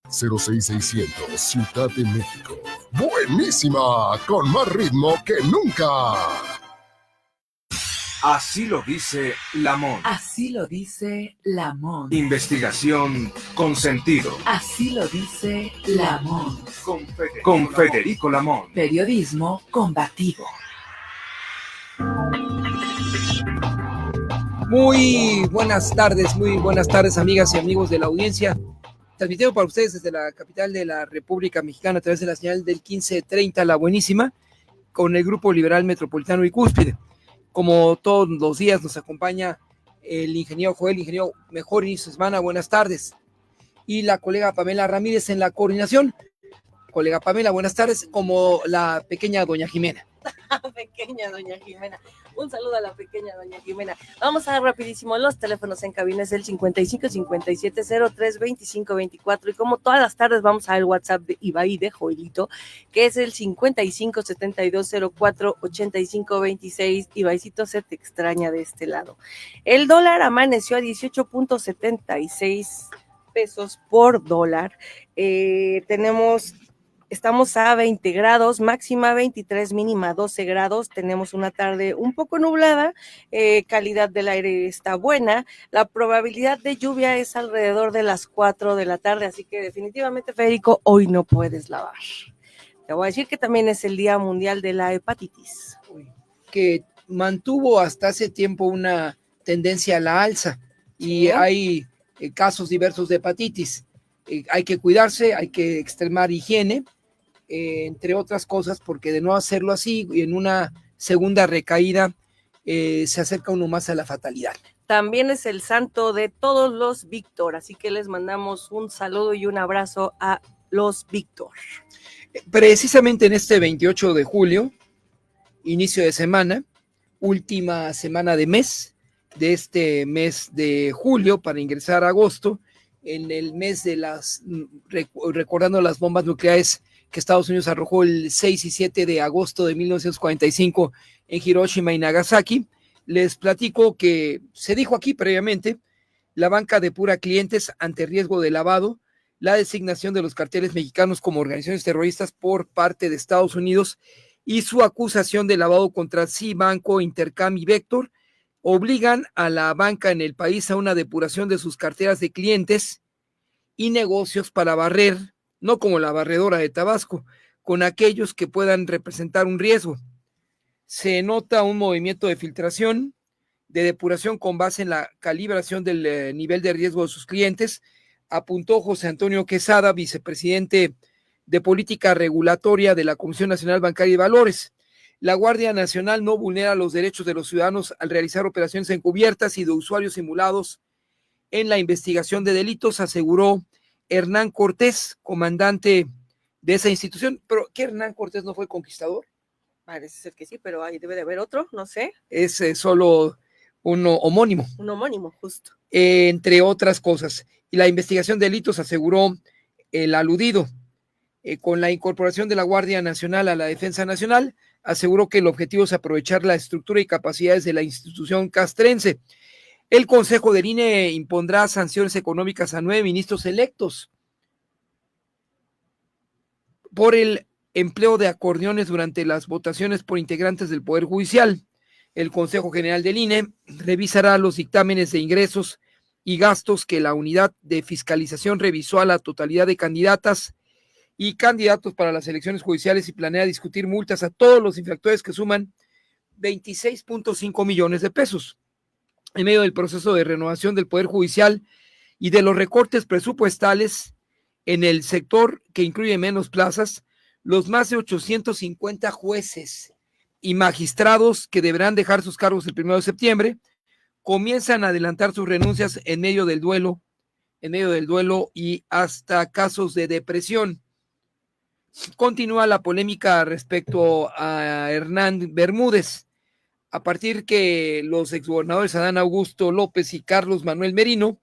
06600 Ciudad de México. Buenísima, con más ritmo que nunca. Así lo dice Lamont. Así lo dice Lamont. Investigación con sentido. Así lo dice Lamont. Con Federico Lamont. Periodismo combativo. Muy buenas tardes amigas y amigos de la audiencia. Transmitiendo para ustedes desde la capital de la República Mexicana a través de la señal del 1530 La Buenísima, con el Grupo Liberal Metropolitano y Cúspide. Como todos los días nos acompaña el ingeniero Joel, ingeniero, mejor inicio de semana, buenas tardes. Y la colega Pamela Ramírez en la coordinación. Colega Pamela, buenas tardes, como la pequeña doña Jimena. Pequeña doña Jimena, un saludo a la pequeña doña Jimena. Vamos a ver rapidísimo los teléfonos en cabina, es el 55 57 03 25 24, y como todas las tardes vamos a ver el WhatsApp de Ibai de Joelito, que es el 55 72 04 85 26. Ibaicito, se te extraña de este lado. El dólar amaneció a 18.76 pesos por dólar. Estamos a 20 grados, máxima 23, mínima 12 grados. Tenemos una tarde un poco nublada, calidad del aire está buena. La probabilidad de lluvia es alrededor de las 4 de la tarde, así que definitivamente, Federico, hoy no puedes lavar. Te voy a decir que también es el Día Mundial de la Hepatitis. Que mantuvo hasta hace tiempo una tendencia a la alza y hay casos diversos de hepatitis. Hay que cuidarse, hay que extremar higiene, entre otras cosas, porque de no hacerlo así, en una segunda recaída se acerca uno más a la fatalidad. También es el santo de todos los Víctor, así que les mandamos un saludo y un abrazo a los Víctor. Precisamente en este 28 de julio, inicio de semana, última semana de mes, de este mes de julio para ingresar a agosto, en el mes de recordando las bombas nucleares que Estados Unidos arrojó el 6 y 7 de agosto de 1945 en Hiroshima y Nagasaki. Les platico que se dijo aquí previamente, la banca depura clientes ante riesgo de lavado, la designación de los carteles mexicanos como organizaciones terroristas por parte de Estados Unidos y su acusación de lavado contra Cibanco, Intercam y Vector obligan a la banca en el país a una depuración de sus carteras de clientes y negocios para barrer, no como la barredora de Tabasco, con aquellos que puedan representar un riesgo. Se nota un movimiento de filtración, de depuración con base en la calibración del nivel de riesgo de sus clientes, apuntó José Antonio Quesada, vicepresidente de Política Regulatoria de la Comisión Nacional Bancaria y Valores. La Guardia Nacional no vulnera los derechos de los ciudadanos al realizar operaciones encubiertas y de usuarios simulados en la investigación de delitos, aseguró Hernán Cortés, comandante de esa institución. ¿Pero qué Hernán Cortés no fue conquistador? Parece ser que sí, pero ahí debe de haber otro, no sé. Es solo uno homónimo. Un homónimo, justo. Entre otras cosas. Y la investigación de delitos, aseguró el aludido. Con la incorporación de la Guardia Nacional a la Defensa Nacional, aseguró que el objetivo es aprovechar la estructura y capacidades de la institución castrense. El Consejo del INE impondrá sanciones económicas a 9 ministros electos por el empleo de acordeones durante las votaciones por integrantes del Poder Judicial. El Consejo General del INE revisará los dictámenes de ingresos y gastos que la unidad de fiscalización revisó a la totalidad de candidatas y candidatos para las elecciones judiciales y planea discutir multas a todos los infractores que suman 26.5 millones de pesos. En medio del proceso de renovación del Poder Judicial y de los recortes presupuestales en el sector que incluye menos plazas, los más de 850 jueces y magistrados que deberán dejar sus cargos el 1 de septiembre comienzan a adelantar sus renuncias en medio del duelo y hasta casos de depresión. Continúa la polémica respecto a Hernán Bermúdez. A partir que los exgobernadores Adán Augusto López y Carlos Manuel Merino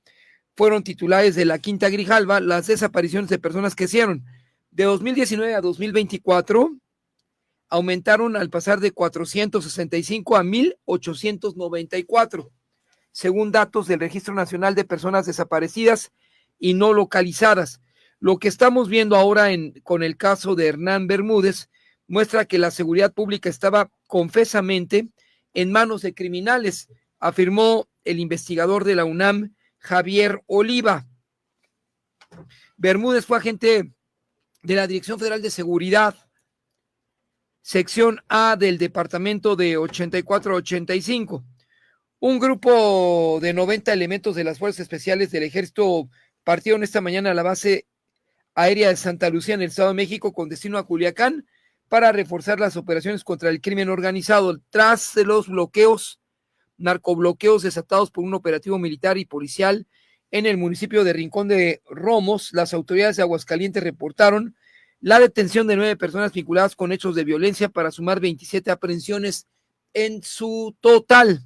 fueron titulares de la Quinta Grijalva, las desapariciones de personas que hicieron de 2019 a 2024 aumentaron al pasar de 465 a 1,894, según datos del Registro Nacional de Personas Desaparecidas y No Localizadas. Lo que estamos viendo ahora con el caso de Hernán Bermúdez muestra que la seguridad pública estaba confesamente en manos de criminales, afirmó el investigador de la UNAM, Javier Oliva. Bermúdez fue agente de la Dirección Federal de Seguridad, sección A del departamento de 84-85. Un grupo de 90 elementos de las Fuerzas Especiales del Ejército partieron esta mañana a la base aérea de Santa Lucía en el Estado de México con destino a Culiacán para reforzar las operaciones contra el crimen organizado tras de los narcobloqueos desatados por un operativo militar y policial en el municipio de Rincón de Romos. Las autoridades de Aguascalientes reportaron la detención de 9 personas vinculadas con hechos de violencia para sumar 27 aprehensiones en su total.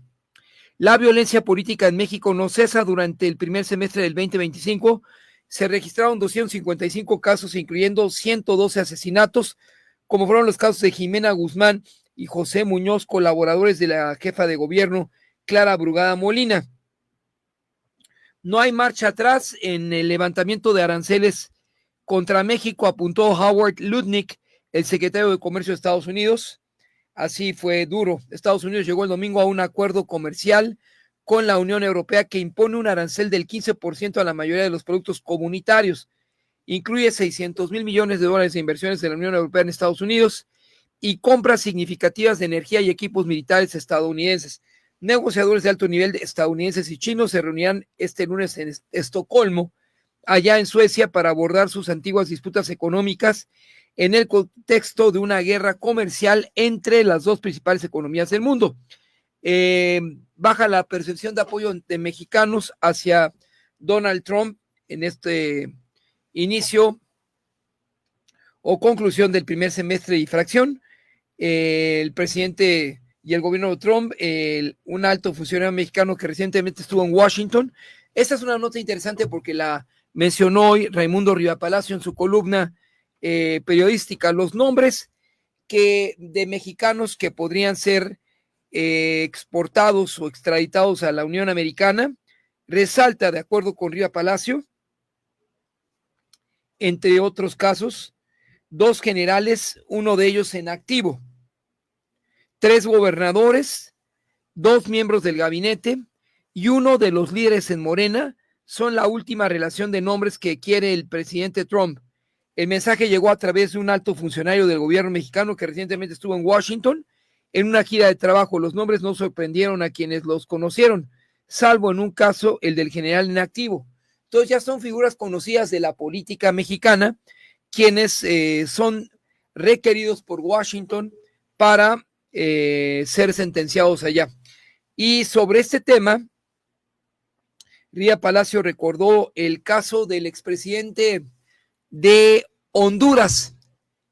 La violencia política en México no cesa. Durante el primer semestre del 2025 se registraron 255 casos, incluyendo 112 asesinatos, como fueron los casos de Jimena Guzmán y José Muñoz, colaboradores de la jefa de gobierno, Clara Brugada Molina. No hay marcha atrás en el levantamiento de aranceles contra México, apuntó Howard Lutnick, el secretario de Comercio de Estados Unidos. Así fue duro. Estados Unidos llegó el domingo a un acuerdo comercial con la Unión Europea que impone un arancel del 15% a la mayoría de los productos comunitarios. Incluye $600 mil millones de inversiones de la Unión Europea en Estados Unidos y compras significativas de energía y equipos militares estadounidenses. Negociadores de alto nivel estadounidenses y chinos se reunirán este lunes en Estocolmo, allá en Suecia, para abordar sus antiguas disputas económicas en el contexto de una guerra comercial entre las dos principales economías del mundo. Baja la percepción de apoyo de mexicanos hacia Donald Trump en este inicio o conclusión del primer semestre y fracción. El presidente y el gobierno de Trump, un alto funcionario mexicano que recientemente estuvo en Washington. Esta es una nota interesante porque la mencionó hoy Raimundo Rivapalacio en su columna periodística. Los nombres de mexicanos que podrían ser exportados o extraditados a la Unión Americana, resalta, de acuerdo con Rivapalacio, entre otros casos, 2 generales, uno de ellos en activo, 3 gobernadores, 2 miembros del gabinete y uno de los líderes en Morena. Son la última relación de nombres que quiere el presidente Trump. El mensaje llegó a través de un alto funcionario del gobierno mexicano que recientemente estuvo en Washington en una gira de trabajo. Los nombres no sorprendieron a quienes los conocieron, salvo en un caso el del general en activo. Entonces ya son figuras conocidas de la política mexicana, quienes son requeridos por Washington para ser sentenciados allá. Y sobre este tema, Rivapalacio recordó el caso del expresidente de Honduras,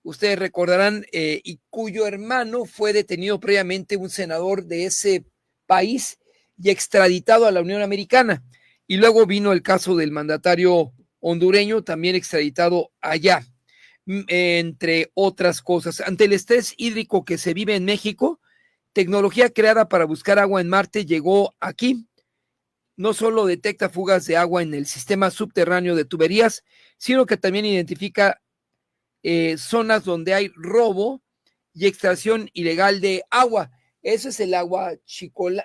ustedes recordarán, y cuyo hermano fue detenido previamente, un senador de ese país, y extraditado a la Unión Americana. Y luego vino el caso del mandatario hondureño, también extraditado allá, entre otras cosas. Ante el estrés hídrico que se vive en México, tecnología creada para buscar agua en Marte llegó aquí. No solo detecta fugas de agua en el sistema subterráneo de tuberías, sino que también identifica zonas donde hay robo y extracción ilegal de agua. Eso es el agua chicoleo,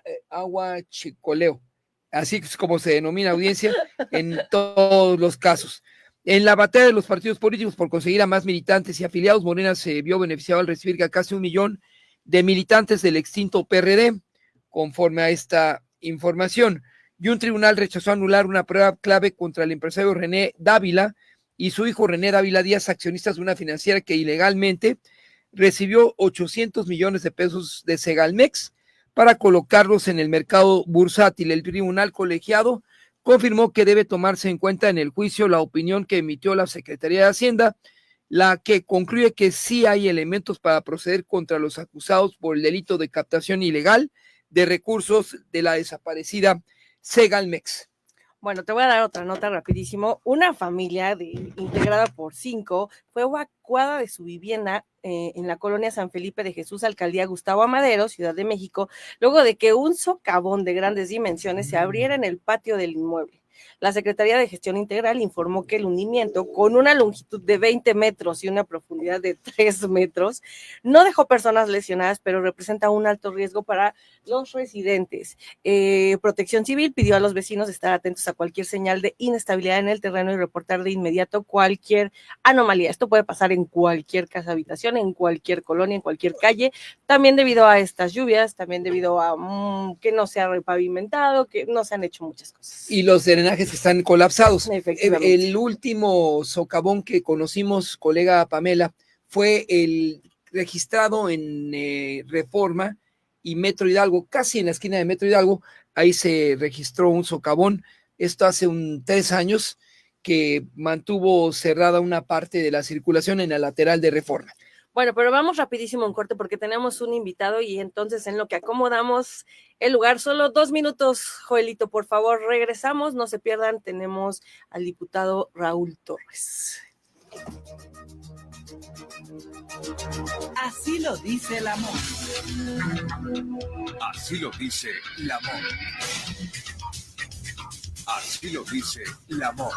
así es como se denomina, audiencia, en todos los casos. En la batalla de los partidos políticos por conseguir a más militantes y afiliados, Morena se vio beneficiado al recibir a casi 1 millón de militantes del extinto PRD, conforme a esta información. Y un tribunal rechazó anular una prueba clave contra el empresario René Dávila y su hijo René Dávila Díaz, accionistas de una financiera que ilegalmente recibió 800 millones de pesos de Segalmex para colocarlos en el mercado bursátil. El tribunal colegiado confirmó que debe tomarse en cuenta en el juicio la opinión que emitió la Secretaría de Hacienda, la que concluye que sí hay elementos para proceder contra los acusados por el delito de captación ilegal de recursos de la desaparecida Segalmex. Bueno, te voy a dar otra nota rapidísimo. Una familia integrada por 5 fue evacuada de su vivienda en la colonia San Felipe de Jesús, alcaldía Gustavo Amadero, Ciudad de México, luego de que un socavón de grandes dimensiones se abriera en el patio del inmueble. La Secretaría de Gestión Integral informó que el hundimiento, con una longitud de 20 metros y una profundidad de 3 metros, no dejó personas lesionadas, pero representa un alto riesgo para los residentes. Protección Civil pidió a los vecinos estar atentos a cualquier señal de inestabilidad en el terreno y reportar de inmediato cualquier anomalía. Esto puede pasar en cualquier casa habitación, en cualquier colonia, en cualquier calle, también debido a estas lluvias, también debido a que no se ha repavimentado, que no se han hecho muchas cosas. Y los drenajes están colapsados. Efectivamente. El último socavón que conocimos, colega Pamela, fue el registrado en Reforma y Metro Hidalgo, casi en la esquina de Metro Hidalgo. Ahí se registró un socavón. Esto hace 3 años, que mantuvo cerrada una parte de la circulación en la lateral de Reforma. Bueno, pero vamos rapidísimo en corte porque tenemos un invitado y entonces en lo que acomodamos el lugar, solo 2 minutos, Joelito, por favor, regresamos, no se pierdan, tenemos al diputado Raúl Torres. Así lo dice el amor. Así lo dice el amor. Así lo dice el amor.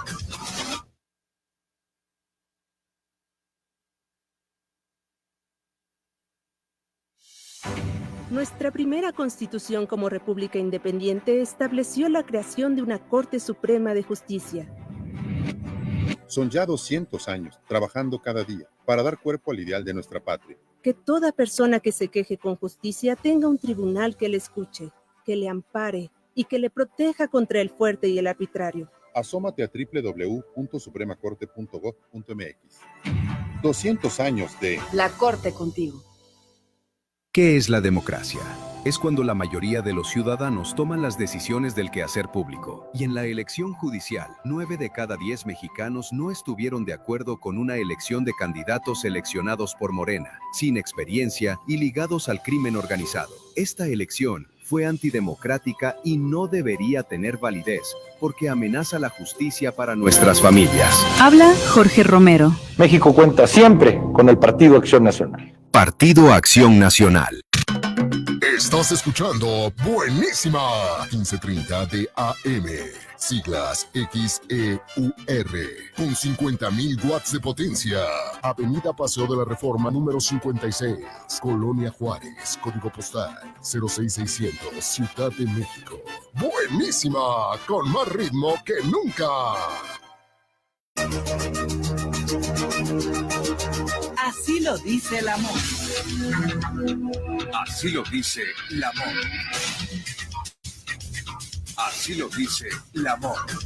Nuestra primera constitución como república independiente estableció la creación de una Corte Suprema de Justicia. Son ya 200 años trabajando cada día para dar cuerpo al ideal de nuestra patria. Que toda persona que se queje con justicia tenga un tribunal que le escuche, que le ampare y que le proteja contra el fuerte y el arbitrario. Asómate a www.supremacorte.gov.mx. 200 años de La Corte contigo. ¿Qué es la democracia? Es cuando la mayoría de los ciudadanos toman las decisiones del quehacer público. Y en la elección judicial, 9 de cada 10 mexicanos no estuvieron de acuerdo con una elección de candidatos seleccionados por Morena, sin experiencia y ligados al crimen organizado. Esta elección fue antidemocrática y no debería tener validez, porque amenaza la justicia para nuestras familias. Habla Jorge Romero. México cuenta siempre con el Partido Acción Nacional. Partido Acción Nacional. Estás escuchando Buenísima 1530 de AM, siglas XEUR, con 50,000 watts de potencia. Avenida Paseo de la Reforma número 56, Colonia Juárez, código postal 06600, Ciudad de México. Buenísima, con más ritmo que nunca. Así lo dice el amor. Así lo dice el amor. Así lo dice el amor. Bueno,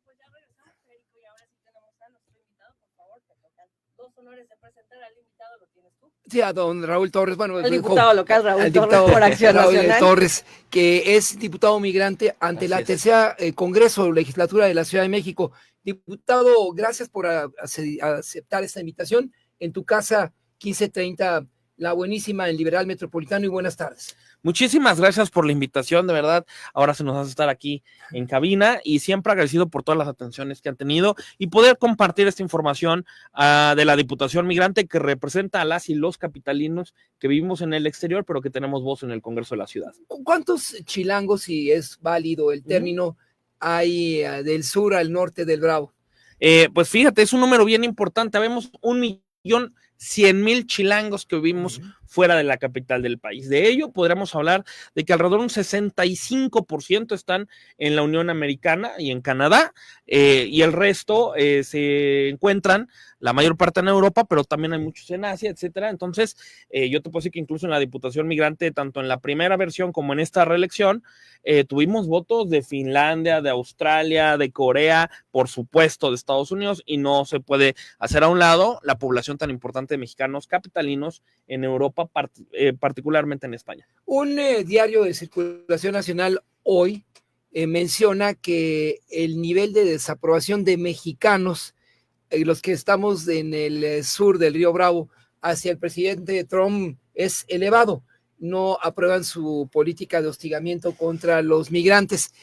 pues ya regresamos, Federico, y ahora sí tenemos a nuestro invitado. Por favor, te tocan 2 honores de presentar al invitado, ¿lo tienes tú? Sí, a don Raúl Torres. Bueno, El diputado local Raúl Torres diputado por Acción Raúl Nacional. Torres, que es diputado migrante ante la tercera Congreso Legislatura de la Ciudad de México. Diputado, gracias por aceptar esta invitación. En tu casa, 1530, La Buenísima, en Liberal Metropolitano, y buenas tardes. Muchísimas gracias por la invitación, de verdad. Ahora se nos hace estar aquí en cabina y siempre agradecido por todas las atenciones que han tenido y poder compartir esta información de la Diputación Migrante, que representa a las y los capitalinos que vivimos en el exterior, pero que tenemos voz en el Congreso de la Ciudad. ¿Cuántos chilangos, si es válido el término, hay del sur al norte del Bravo? Pues fíjate, es un número bien importante. Habemos 1,100,000 chilangos que vivimos fuera de la capital del país. De ello podríamos hablar de que alrededor de un 65% están en la Unión Americana y en Canadá, y el resto se encuentran, la mayor parte en Europa, pero también hay muchos en Asia, etcétera. Entonces, yo te puedo decir que incluso en la Diputación Migrante, tanto en la primera versión como en esta reelección, tuvimos votos de Finlandia, de Australia, de Corea, por supuesto de Estados Unidos, y no se puede hacer a un lado la población tan importante de mexicanos capitalinos en Europa, particularmente en España. Un diario de circulación nacional hoy menciona que el nivel de desaprobación de mexicanos, los que estamos en el sur del Río Bravo, hacia el presidente Trump es elevado. No aprueban su política de hostigamiento contra los migrantes.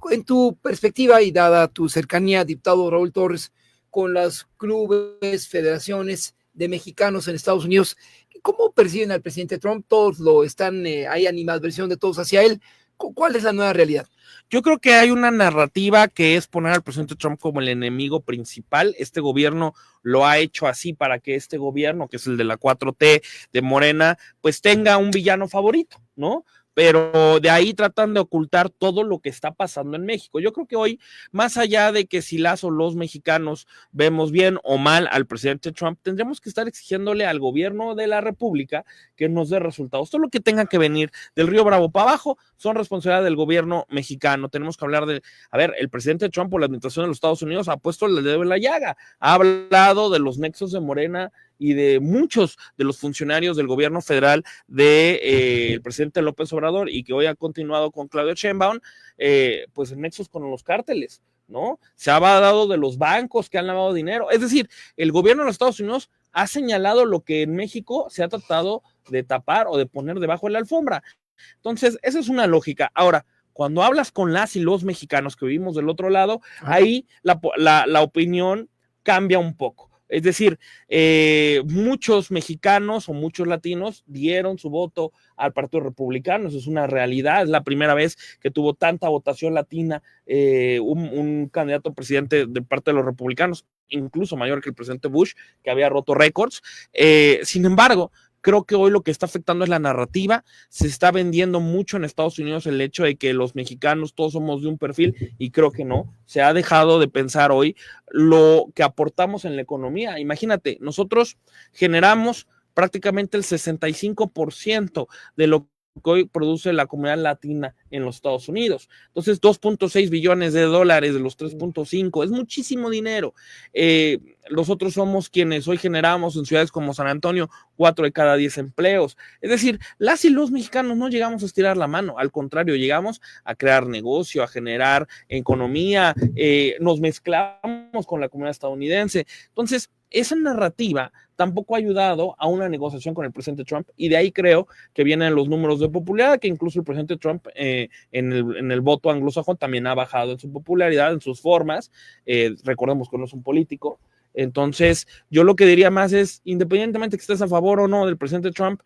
En tu perspectiva y dada tu cercanía, diputado Raúl Torres, con los clubes, federaciones de mexicanos en Estados Unidos, ¿cómo perciben al presidente Trump? Todos lo están, hay animadversión de todos hacia él. ¿Cuál es la nueva realidad? Yo creo que hay una narrativa que es poner al presidente Trump como el enemigo principal. Este gobierno lo ha hecho así para que este gobierno, que es el de la 4T de Morena, pues tenga un villano favorito, ¿no? Pero de ahí tratan de ocultar todo lo que está pasando en México. Yo creo que hoy, más allá de que si las o los mexicanos vemos bien o mal al presidente Trump, tendremos que estar exigiéndole al gobierno de la República que nos dé resultados. Todo lo que tenga que venir del Río Bravo para abajo son responsabilidad del gobierno mexicano. Tenemos que hablar de, a ver, el presidente Trump o la administración de los Estados Unidos ha puesto el dedo en la llaga, ha hablado de los nexos de Morena y de muchos de los funcionarios del gobierno federal de el presidente López Obrador y que hoy ha continuado con Claudia Sheinbaum, pues en nexos con los cárteles, ¿no? Se ha hablado de los bancos que han lavado dinero, es decir, el gobierno de los Estados Unidos ha señalado lo que en México se ha tratado de tapar o de poner debajo de la alfombra. Entonces, esa es una lógica. Ahora, cuando hablas con las y los mexicanos que vivimos del otro lado, ahí la opinión cambia un poco. Es decir, muchos mexicanos o muchos latinos dieron su voto al Partido Republicano, eso es una realidad, es la primera vez que tuvo tanta votación latina un candidato presidente de parte de los republicanos, incluso mayor que el presidente Bush, que había roto récords. Sin embargo, creo que hoy lo que está afectando es la narrativa. Se está vendiendo mucho en Estados Unidos el hecho de que los mexicanos todos somos de un perfil y creo que no. Se ha dejado de pensar hoy lo que aportamos en la economía. Imagínate, nosotros generamos prácticamente el 65% de lo que hoy produce la comunidad latina en los Estados Unidos. Entonces, 2.6 billones de dólares de los 3.5 es muchísimo dinero. Nosotros somos quienes hoy generamos en ciudades como San Antonio 4 de cada 10 empleos. Es decir, las y los mexicanos no llegamos a estirar la mano, al contrario, llegamos a crear negocio, a generar economía, nos mezclamos con la comunidad estadounidense. Entonces, esa narrativa tampoco ha ayudado a una negociación con el presidente Trump y de ahí creo que vienen los números de popularidad, que incluso el presidente Trump en el voto anglosajón también ha bajado en su popularidad, en sus formas. Recordemos que no es un político. Entonces, yo lo que diría más es, independientemente que estés a favor o no del presidente Trump,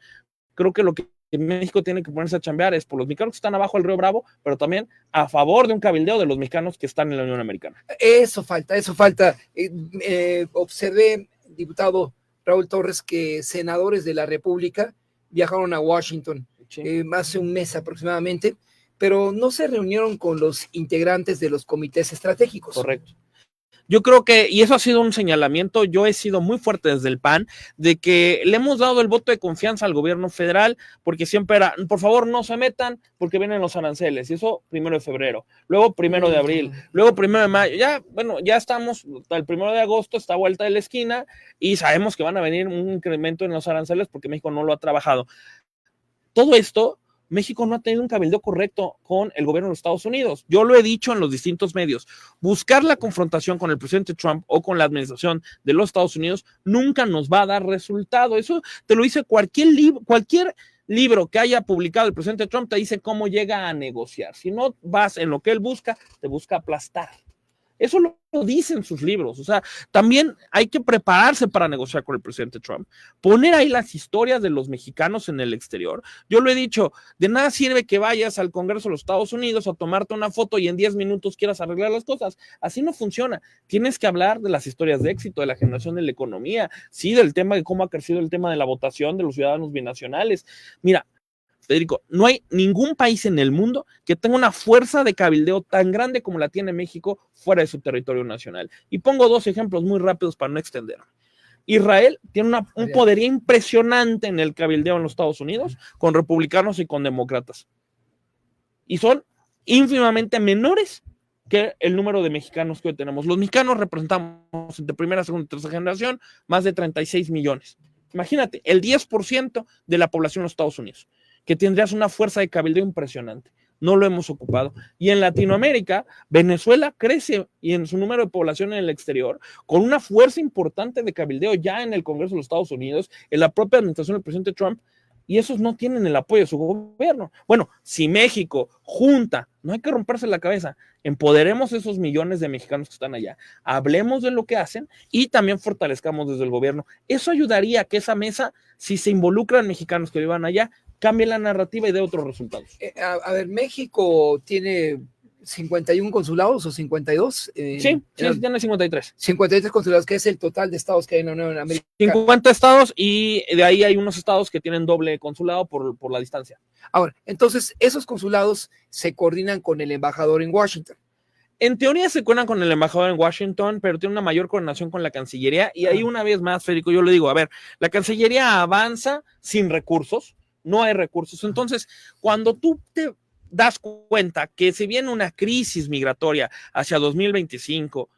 creo que lo que México tiene que ponerse a chambear es por los mexicanos que están abajo del Río Bravo, pero también a favor de un cabildeo de los mexicanos que están en la Unión Americana. Eso falta. Observé, diputado Raúl Torres, que senadores de la República viajaron a Washington hace un mes aproximadamente, pero no se reunieron con los integrantes de los comités estratégicos. Correcto. Yo creo que, y eso ha sido un señalamiento, yo he sido muy fuerte desde el PAN, de que le hemos dado el voto de confianza al gobierno federal, porque siempre era, por favor no se metan, porque vienen los aranceles, y eso 1 de febrero, luego 1 de abril, luego 1 de mayo, ya estamos, el 1 de agosto está a vuelta de la esquina, y sabemos que van a venir un incremento en los aranceles, porque México no lo ha trabajado. Todo esto, México no ha tenido un cabildeo correcto con el gobierno de los Estados Unidos. Yo lo he dicho en los distintos medios. Buscar la confrontación con el presidente Trump o con la administración de los Estados Unidos nunca nos va a dar resultado. Eso te lo dice cualquier libro que haya publicado el presidente Trump, te dice cómo llega a negociar. Si no vas en lo que él busca, te busca aplastar. Eso lo dicen sus libros. O sea, también hay que prepararse para negociar con el presidente Trump, poner ahí las historias de los mexicanos en el exterior. Yo lo he dicho, de nada sirve que vayas al Congreso de los Estados Unidos a tomarte una foto y en 10 minutos quieras arreglar las cosas. Así no funciona. Tienes que hablar de las historias de éxito, de la generación de la economía, sí, del tema de cómo ha crecido el tema de la votación de los ciudadanos binacionales. Mira, Federico, no hay ningún país en el mundo que tenga una fuerza de cabildeo tan grande como la tiene México fuera de su territorio nacional. Y pongo 2 ejemplos muy rápidos para no extenderme. Israel tiene un poderío impresionante en el cabildeo en los Estados Unidos, con republicanos y con demócratas. Y son ínfimamente menores que el número de mexicanos que hoy tenemos. Los mexicanos representamos entre primera, segunda y tercera generación más de 36 millones. Imagínate, el 10% de la población de los Estados Unidos, que tendrías una fuerza de cabildeo impresionante. No lo hemos ocupado. Y en Latinoamérica, Venezuela crece y en su número de población en el exterior, con una fuerza importante de cabildeo ya en el Congreso de los Estados Unidos, en la propia administración del presidente Trump, y esos no tienen el apoyo de su gobierno. Bueno, si México junta, no hay que romperse la cabeza, empoderemos esos millones de mexicanos que están allá, hablemos de lo que hacen y también fortalezcamos desde el gobierno. Eso ayudaría a que esa mesa, si se involucran mexicanos que vivan allá, cambie la narrativa y dé otros resultados. A ver, México tiene 51 consulados o 52. Sí, tiene 53. 53 consulados, que es el total de estados que hay en la Unión Americana. 50 estados y de ahí hay unos estados que tienen doble consulado por la distancia. Ahora, entonces, esos consulados se coordinan con el embajador en Washington. En teoría se coordinan con el embajador en Washington, pero tiene una mayor coordinación con la Cancillería. Y ahí una vez más, Federico, yo le digo, a ver, la Cancillería avanza sin recursos, no hay recursos. Entonces, cuando tú te das cuenta que si viene una crisis migratoria hacia 2025,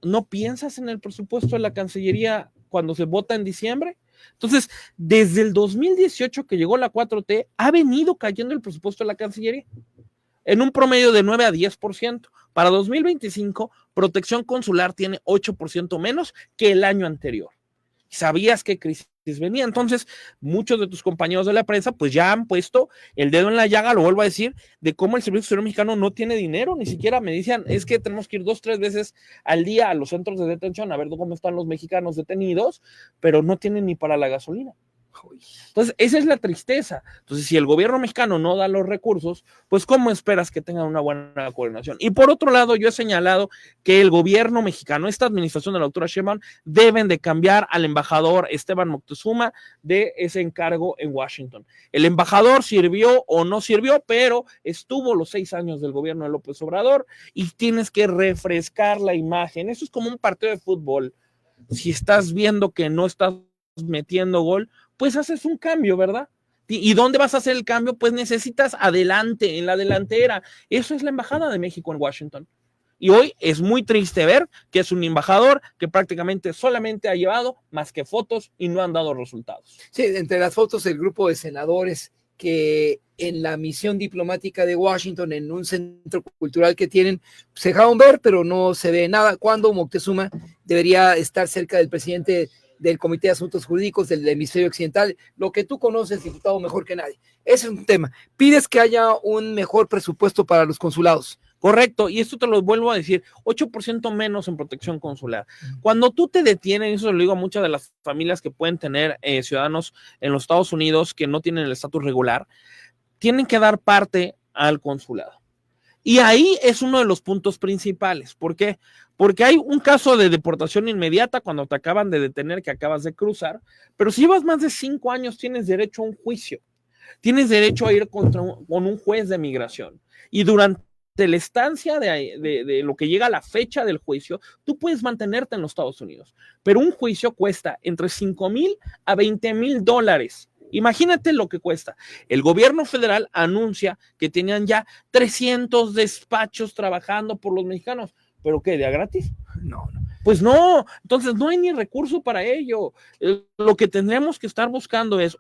¿no piensas en el presupuesto de la Cancillería cuando se vota en diciembre? Entonces, desde el 2018 que llegó la 4T, ha venido cayendo el presupuesto de la Cancillería en un promedio de 9 a 10%. Para 2025, protección consular tiene 8% menos que el año anterior. ¿Sabías qué crisis venía? Entonces, muchos de tus compañeros de la prensa pues ya han puesto el dedo en la llaga, lo vuelvo a decir, de cómo el Servicio Exterior Mexicano no tiene dinero, ni siquiera me decían, es que tenemos que ir 2-3 veces al día a los centros de detención a ver cómo están los mexicanos detenidos, pero no tienen ni para la gasolina. Entonces, esa es la tristeza. Entonces, si el gobierno mexicano no da los recursos, pues ¿cómo esperas que tengan una buena coordinación? Y por otro lado, yo he señalado que el gobierno mexicano, esta administración de la doctora Sheinbaum, deben de cambiar al embajador Esteban Moctezuma de ese encargo en Washington. El embajador sirvió o no sirvió, pero estuvo los 6 años del gobierno de López Obrador y tienes que refrescar la imagen. Eso es como un partido de fútbol. Si estás viendo que no estás metiendo gol, pues haces un cambio, ¿verdad? ¿Y dónde vas a hacer el cambio? Pues necesitas adelante, en la delantera. Eso es la Embajada de México en Washington. Y hoy es muy triste ver que es un embajador que prácticamente solamente ha llevado más que fotos y no han dado resultados. Sí, entre las fotos el grupo de senadores que en la misión diplomática de Washington, en un centro cultural que tienen, se dejaron ver, pero no se ve nada. Cuando Moctezuma debería estar cerca del presidente del Comité de Asuntos Jurídicos del Hemisferio Occidental, lo que tú conoces, diputado, mejor que nadie. Ese es un tema. Pides que haya un mejor presupuesto para los consulados. Correcto, y esto te lo vuelvo a decir, 8% menos en protección consular. Cuando tú te detienes, eso lo digo a muchas de las familias que pueden tener ciudadanos en los Estados Unidos que no tienen el estatus regular, tienen que dar parte al consulado. Y ahí es uno de los puntos principales. ¿Por qué? Porque hay un caso de deportación inmediata cuando te acaban de detener, que acabas de cruzar, pero si llevas más de 5 años tienes derecho a un juicio, tienes derecho a ir con un juez de migración. Y durante la estancia de lo que llega a la fecha del juicio, tú puedes mantenerte en los Estados Unidos, pero un juicio cuesta entre $5,000 a $20,000. Imagínate lo que cuesta. El gobierno federal anuncia que tenían ya 300 despachos trabajando por los mexicanos. ¿Pero qué? ¿De a gratis? No. Pues no. Entonces no hay ni recurso para ello. Lo que tendríamos que estar buscando es,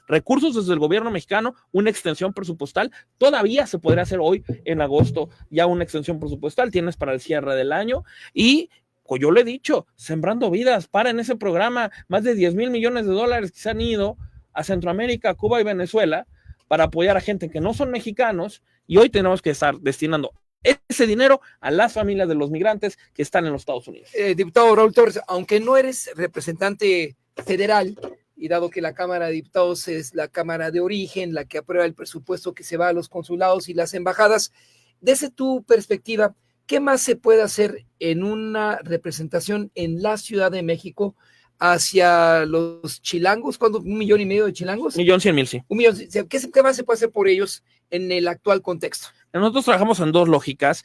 recursos desde el gobierno mexicano, una extensión presupuestal. Todavía se podría hacer hoy, en agosto, ya una extensión presupuestal. Tienes para el cierre del año y... yo lo he dicho, Sembrando Vidas, para en ese programa, más de $10,000 millones que se han ido a Centroamérica, Cuba y Venezuela para apoyar a gente que no son mexicanos, y hoy tenemos que estar destinando ese dinero a las familias de los migrantes que están en los Estados Unidos. Diputado Raúl Torres, aunque no eres representante federal, y dado que la Cámara de Diputados es la Cámara de origen, la que aprueba el presupuesto que se va a los consulados y las embajadas, desde tu perspectiva, ¿qué más se puede hacer en una representación en la Ciudad de México hacia los chilangos? ¿Cuánto? ¿1,5 millones de chilangos? 1,100,000, sí. 1,000,000. ¿Qué más se puede hacer por ellos en el actual contexto? Nosotros trabajamos en 2 lógicas.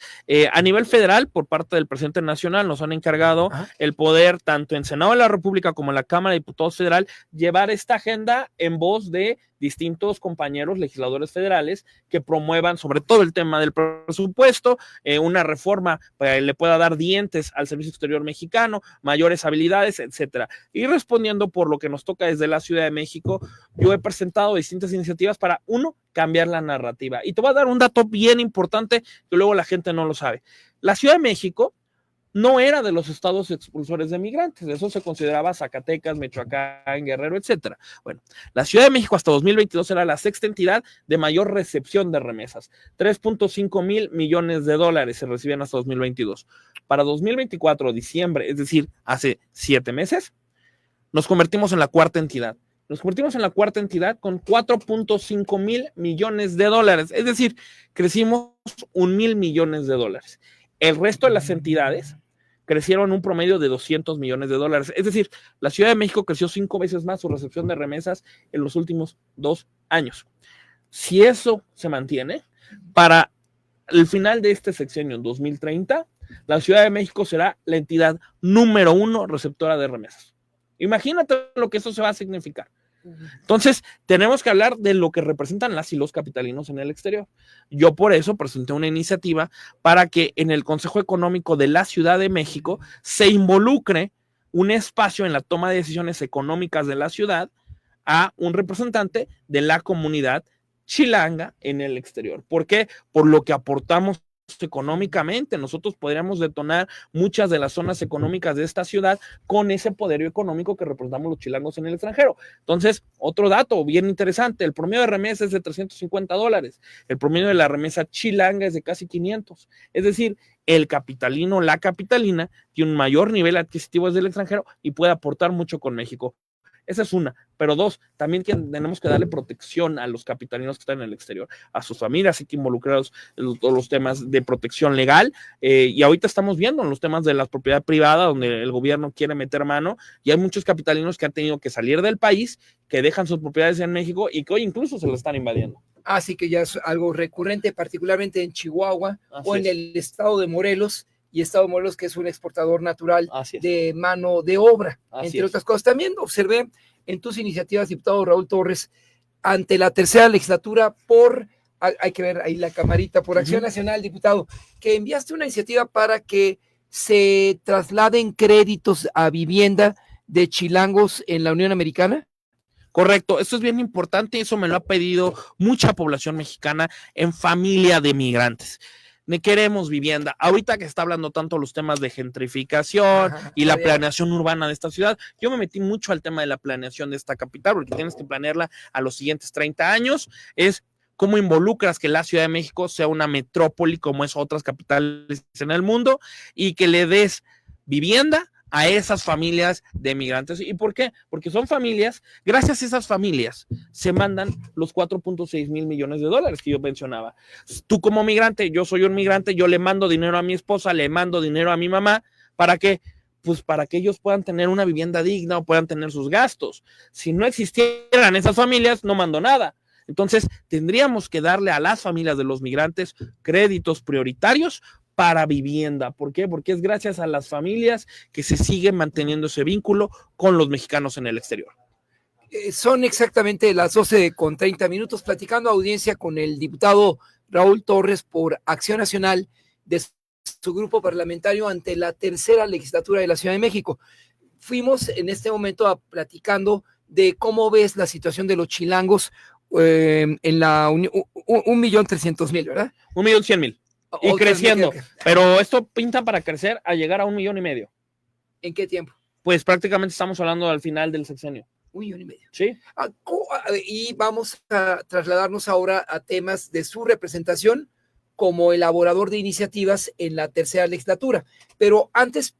A nivel federal, por parte del presidente nacional, nos han encargado el poder, tanto en Senado de la República como en la Cámara de Diputados Federal, llevar esta agenda en voz de distintos compañeros legisladores federales que promuevan sobre todo el tema del presupuesto, una reforma para que le pueda dar dientes al Servicio Exterior Mexicano, mayores habilidades, etcétera. Y respondiendo por lo que nos toca desde la Ciudad de México, yo he presentado distintas iniciativas para, cambiar la narrativa. Y te voy a dar un dato bien importante que luego la gente no lo sabe. La Ciudad de México no era de los estados expulsores de migrantes, eso se consideraba Zacatecas, Michoacán, Guerrero, etcétera. Bueno, la Ciudad de México hasta 2022 era la 6ª entidad de mayor recepción de remesas, $3.5 mil millones se recibían hasta 2022. Para 2024, diciembre, es decir, hace 7 meses, nos convertimos en la 4ª entidad, Nos convertimos en la cuarta entidad con 4.5 mil millones de dólares. Es decir, crecimos 1,000 millones de dólares. El resto de las entidades crecieron un promedio de 200 millones de dólares. Es decir, la Ciudad de México creció 5 veces más su recepción de remesas en los últimos 2 años. Si eso se mantiene, para el final de este sexenio, en 2030, la Ciudad de México será la entidad número 1 receptora de remesas. Imagínate lo que eso se va a significar. Entonces, tenemos que hablar de lo que representan las y los capitalinos en el exterior. Yo por eso presenté una iniciativa para que en el Consejo Económico de la Ciudad de México se involucre un espacio en la toma de decisiones económicas de la ciudad a un representante de la comunidad chilanga en el exterior. ¿Por qué? Por lo que aportamos económicamente. Nosotros podríamos detonar muchas de las zonas económicas de esta ciudad con ese poderío económico que representamos los chilangos en el extranjero. Entonces, otro dato bien interesante, el promedio de remesa es de $350, el promedio de la remesa chilanga es de casi 500. Es decir, el capitalino, la capitalina, tiene un mayor nivel adquisitivo desde el extranjero y puede aportar mucho con México. Esa es una, pero dos, también tenemos que darle protección a los capitalinos que están en el exterior, a sus familias, hay que involucrarlos en todos los temas de protección legal, y ahorita estamos viendo en los temas de la propiedad privada, donde el gobierno quiere meter mano, y hay muchos capitalinos que han tenido que salir del país, que dejan sus propiedades en México y que hoy incluso se lo están invadiendo. Así que ya es algo recurrente, particularmente en Chihuahua o en el estado de Morelos, y Estado de Morelos, que es un exportador natural de mano de obra, entre otras cosas. También observé en tus iniciativas, diputado Raúl Torres, ante la tercera legislatura hay que ver ahí la camarita, por Acción Nacional, diputado, que enviaste una iniciativa para que se trasladen créditos a vivienda de chilangos en la Unión Americana. Correcto, esto es bien importante y eso me lo ha pedido mucha población mexicana en familia de migrantes. Queremos vivienda. Ahorita que está hablando tanto los temas de gentrificación y la planeación urbana de esta ciudad, yo me metí mucho al tema de la planeación de esta capital, porque tienes que planearla a los siguientes 30 años, es cómo involucras que la Ciudad de México sea una metrópoli como es otras capitales en el mundo y que le des vivienda a esas familias de migrantes. ¿Y por qué? Porque son familias, gracias a esas familias, se mandan los 4.6 mil millones de dólares que yo mencionaba. Tú como migrante, yo soy un migrante, yo le mando dinero a mi esposa, le mando dinero a mi mamá, ¿para qué? Pues para que ellos puedan tener una vivienda digna o puedan tener sus gastos. Si no existieran esas familias, no mando nada. Entonces, tendríamos que darle a las familias de los migrantes créditos prioritarios para vivienda. ¿Por qué? Porque es gracias a las familias que se sigue manteniendo ese vínculo con los mexicanos en el exterior. Son exactamente las 12:30, platicando audiencia con el diputado Raúl Torres por Acción Nacional de su grupo parlamentario ante la tercera legislatura de la Ciudad de México. Fuimos en este momento platicando de cómo ves la situación de los chilangos en la 1,300,000, ¿verdad? 1,100,000. Y creciendo, pero esto pinta para crecer a llegar a 1,5 millones. ¿En qué tiempo? Pues prácticamente estamos hablando al final del sexenio. 1,5 millones. Sí. Y vamos a trasladarnos ahora a temas de su representación como elaborador de iniciativas en la tercera legislatura. Pero antes,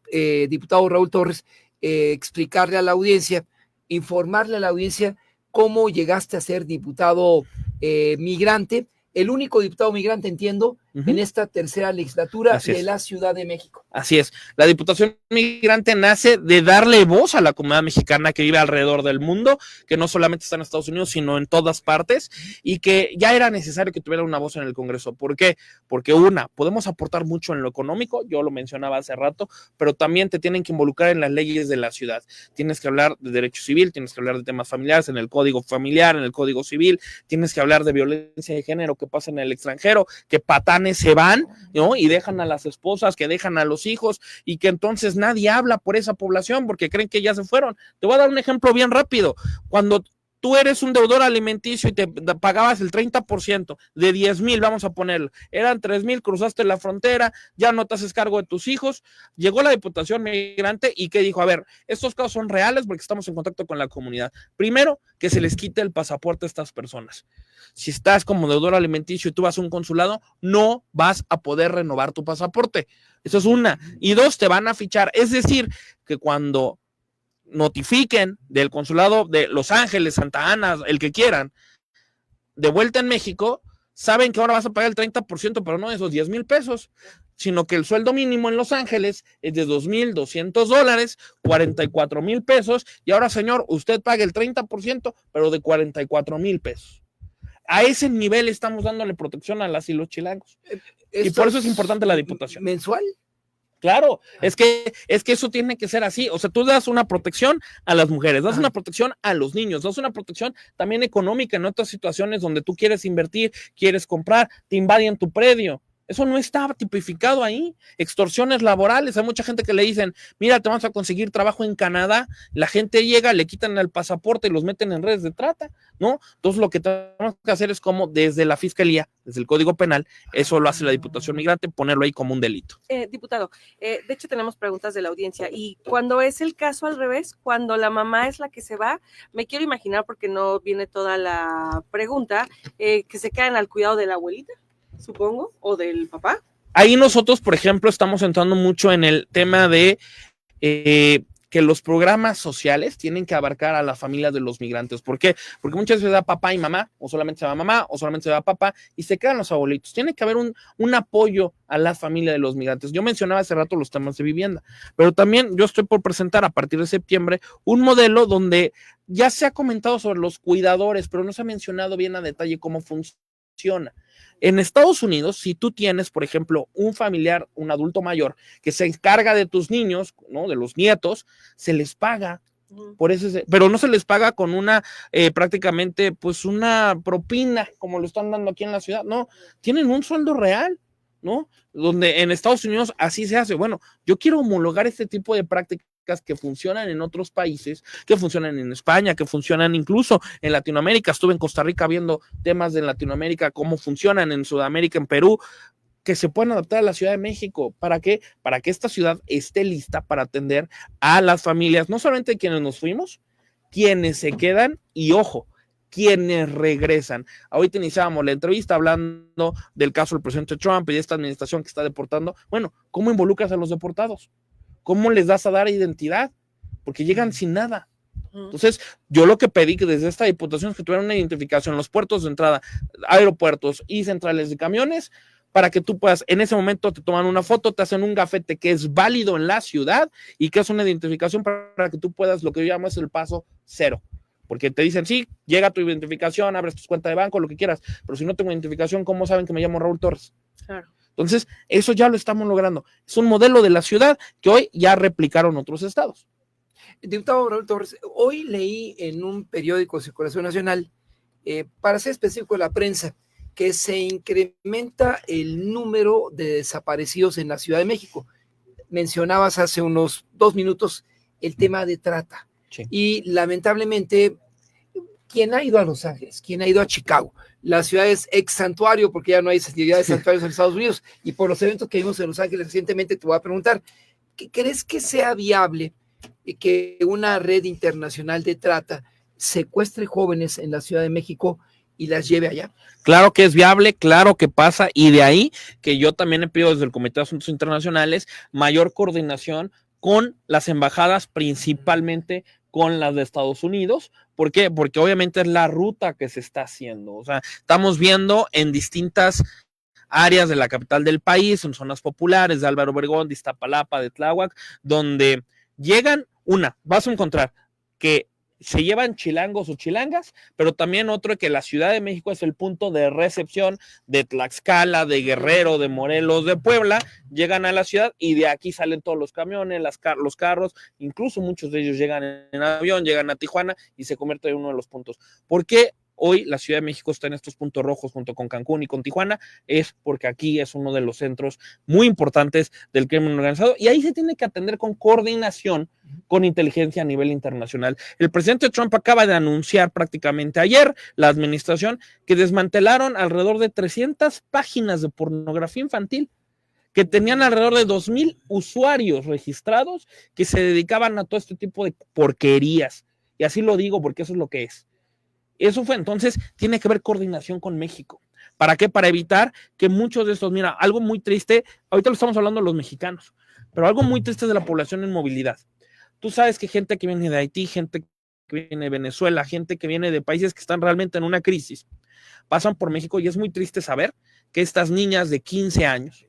diputado Raúl Torres, explicarle a la audiencia, informarle a la audiencia cómo llegaste a ser diputado migrante, el único diputado migrante, entiendo, en esta tercera legislatura de la Ciudad de México. Así es. La Diputación Migrante nace de darle voz a la comunidad mexicana que vive alrededor del mundo, que no solamente está en Estados Unidos, sino en todas partes, y que ya era necesario que tuviera una voz en el Congreso. ¿Por qué? Porque podemos aportar mucho en lo económico, yo lo mencionaba hace rato, pero también te tienen que involucrar en las leyes de la ciudad. Tienes que hablar de derecho civil, tienes que hablar de temas familiares, en el Código Familiar, en el Código Civil, tienes que hablar de violencia de género que pasa en el extranjero, que patanes se van, ¿no? Y dejan a las esposas, que dejan a los hijos, y que entonces nadie habla por esa población porque creen que ya se fueron. Te voy a dar un ejemplo bien rápido. Cuando tú eres un deudor alimenticio y te pagabas el 30% de 10,000, vamos a ponerlo, eran 3,000, cruzaste la frontera, ya no te haces cargo de tus hijos, llegó la Diputación Migrante y que dijo, a ver, estos casos son reales porque estamos en contacto con la comunidad. Primero, que se les quite el pasaporte a estas personas. Si estás como deudor alimenticio y tú vas a un consulado, no vas a poder renovar tu pasaporte. Eso es una. Y dos, te van a fichar. Es decir, que cuando notifiquen del consulado de Los Ángeles, Santa Ana, el que quieran, de vuelta en México, saben que ahora vas a pagar el 30%, pero no esos 10 mil pesos, sino que el sueldo mínimo en Los Ángeles es de $2,200, 44 mil pesos, y ahora, señor, usted paga el 30%, pero de 44 mil pesos. A ese nivel estamos dándole protección a las y los chilangos. Y por eso es importante la diputación. ¿Mensual? Claro, es que eso tiene que ser así. O sea, tú das una protección a las mujeres, das una protección a los niños, das una protección también económica en otras situaciones donde tú quieres invertir, quieres comprar, te invaden tu predio. Eso no está tipificado ahí. Extorsiones laborales. Hay mucha gente que le dicen, mira, te vamos a conseguir trabajo en Canadá. La gente llega, le quitan el pasaporte y los meten en redes de trata, ¿no? Entonces lo que tenemos que hacer es como desde la Fiscalía, desde el Código Penal, eso lo hace la Diputación Migrante, ponerlo ahí como un delito. Diputado, de hecho tenemos preguntas de la audiencia y cuando es el caso al revés, cuando la mamá es la que se va, me quiero imaginar, porque no viene toda la pregunta, que se quedan al cuidado de la abuelita, supongo, o del papá. Ahí nosotros, por ejemplo, estamos entrando mucho en el tema de que los programas sociales tienen que abarcar a la familia de los migrantes. ¿Por qué? Porque muchas veces se da papá y mamá, o solamente se va mamá, o solamente se va papá, y se quedan los abuelitos. Tiene que haber un apoyo a la familia de los migrantes. Yo mencionaba hace rato los temas de vivienda, pero también yo estoy por presentar a partir de septiembre un modelo donde ya se ha comentado sobre los cuidadores, pero no se ha mencionado bien a detalle cómo funciona. En Estados Unidos, si tú tienes, por ejemplo, un familiar, un adulto mayor, que se encarga de tus niños, ¿no? De los nietos, se les paga por eso, pero no se les paga con una, prácticamente, pues una propina, como lo están dando aquí en la ciudad, no, tienen un sueldo real, ¿no? Donde en Estados Unidos así se hace. Bueno, yo quiero homologar este tipo de prácticas que funcionan en otros países, que funcionan en España, que funcionan incluso en Latinoamérica. Estuve en Costa Rica viendo temas de Latinoamérica, cómo funcionan en Sudamérica, en Perú, que se pueden adaptar a la Ciudad de México. ¿Para qué? Para que esta ciudad esté lista para atender a las familias, no solamente quienes nos fuimos, quienes se quedan y, ojo, quienes regresan. Ahorita iniciábamos la entrevista hablando del caso del presidente Trump y de esta administración que está deportando. Bueno, ¿cómo involucras a los deportados? ¿Cómo les das a dar identidad? Porque llegan sin nada. Entonces, yo lo que pedí que desde esta diputación es que tuvieran una identificación en los puertos de entrada, aeropuertos y centrales de camiones, para que tú puedas, en ese momento te toman una foto, te hacen un gafete que es válido en la ciudad y que es una identificación para que tú puedas, lo que yo llamo es el paso cero. Porque te dicen, sí, llega tu identificación, abres tu cuenta de banco, lo que quieras, pero si no tengo identificación, ¿cómo saben que me llamo Raúl Torres? Claro. Entonces, eso ya lo estamos logrando. Es un modelo de la ciudad que hoy ya replicaron otros estados. Diputado Raúl Torres, hoy leí en un periódico de circulación nacional, para ser específico de la prensa, que se incrementa el número de desaparecidos en la Ciudad de México. Mencionabas hace unos 2 minutos el tema de trata. Sí. Y lamentablemente, quien ha ido a Los Ángeles, quien ha ido a Chicago, la ciudad es ex santuario porque ya no hay ciudad de santuarios en Estados Unidos, y por los eventos que vimos en Los Ángeles recientemente, te voy a preguntar, ¿crees que sea viable que una red internacional de trata secuestre jóvenes en la Ciudad de México y las lleve allá? Claro que es viable, claro que pasa, y de ahí que yo también he pedido desde el Comité de Asuntos Internacionales mayor coordinación con las embajadas, principalmente con las de Estados Unidos. ¿Por qué? Porque obviamente es la ruta que se está haciendo. O sea, estamos viendo en distintas áreas de la capital del país, en zonas populares de Álvaro Obregón, de Iztapalapa, de Tláhuac, donde llegan, vas a encontrar que se llevan chilangos o chilangas, pero también otro que la Ciudad de México es el punto de recepción de Tlaxcala, de Guerrero, de Morelos, de Puebla, llegan a la ciudad y de aquí salen todos los camiones, los carros, incluso muchos de ellos llegan en avión, llegan a Tijuana y se convierte en uno de los puntos. ¿Por qué hoy la Ciudad de México está en estos puntos rojos junto con Cancún y con Tijuana? Es porque aquí es uno de los centros muy importantes del crimen organizado y ahí se tiene que atender con coordinación, con inteligencia a nivel internacional. El presidente Trump acaba de anunciar prácticamente ayer, la administración, que desmantelaron alrededor de 300 páginas de pornografía infantil, que tenían alrededor de 2,000 usuarios registrados que se dedicaban a todo este tipo de porquerías. Y así lo digo porque eso es lo que es. Eso fue, entonces, tiene que haber coordinación con México. ¿Para qué? Para evitar que muchos de estos, mira, algo muy triste, ahorita lo estamos hablando de los mexicanos, pero algo muy triste es de la población en movilidad. Tú sabes que gente que viene de Haití, gente que viene de Venezuela, gente que viene de países que están realmente en una crisis, pasan por México y es muy triste saber que estas niñas de 15 años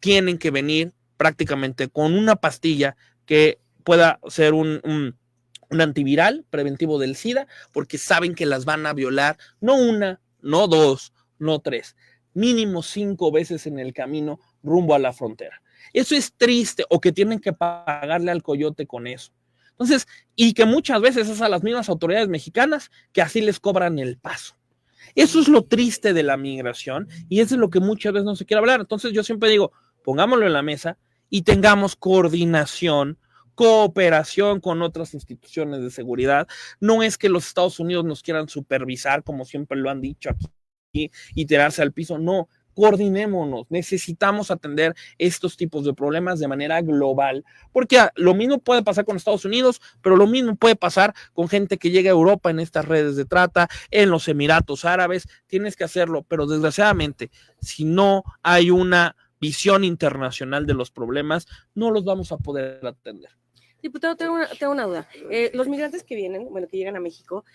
tienen que venir prácticamente con una pastilla que pueda ser un antiviral preventivo del SIDA, porque saben que las van a violar, no una, no dos, no tres, mínimo 5 veces en el camino rumbo a la frontera. Eso es triste, o que tienen que pagarle al coyote con eso. Entonces, y que muchas veces es a las mismas autoridades mexicanas que así les cobran el paso. Eso es lo triste de la migración y eso es lo que muchas veces no se quiere hablar. Entonces yo siempre digo, pongámoslo en la mesa y tengamos coordinación, cooperación con otras instituciones de seguridad. No es que los Estados Unidos nos quieran supervisar, como siempre lo han dicho aquí, y tirarse al piso. No, coordinémonos. Necesitamos atender estos tipos de problemas de manera global, porque lo mismo puede pasar con Estados Unidos, pero lo mismo puede pasar con gente que llega a Europa en estas redes de trata, en los Emiratos Árabes. Tienes que hacerlo, pero desgraciadamente, si no hay una visión internacional de los problemas, no los vamos a poder atender. Diputado, tengo una duda. Los migrantes que vienen, bueno, que llegan a México,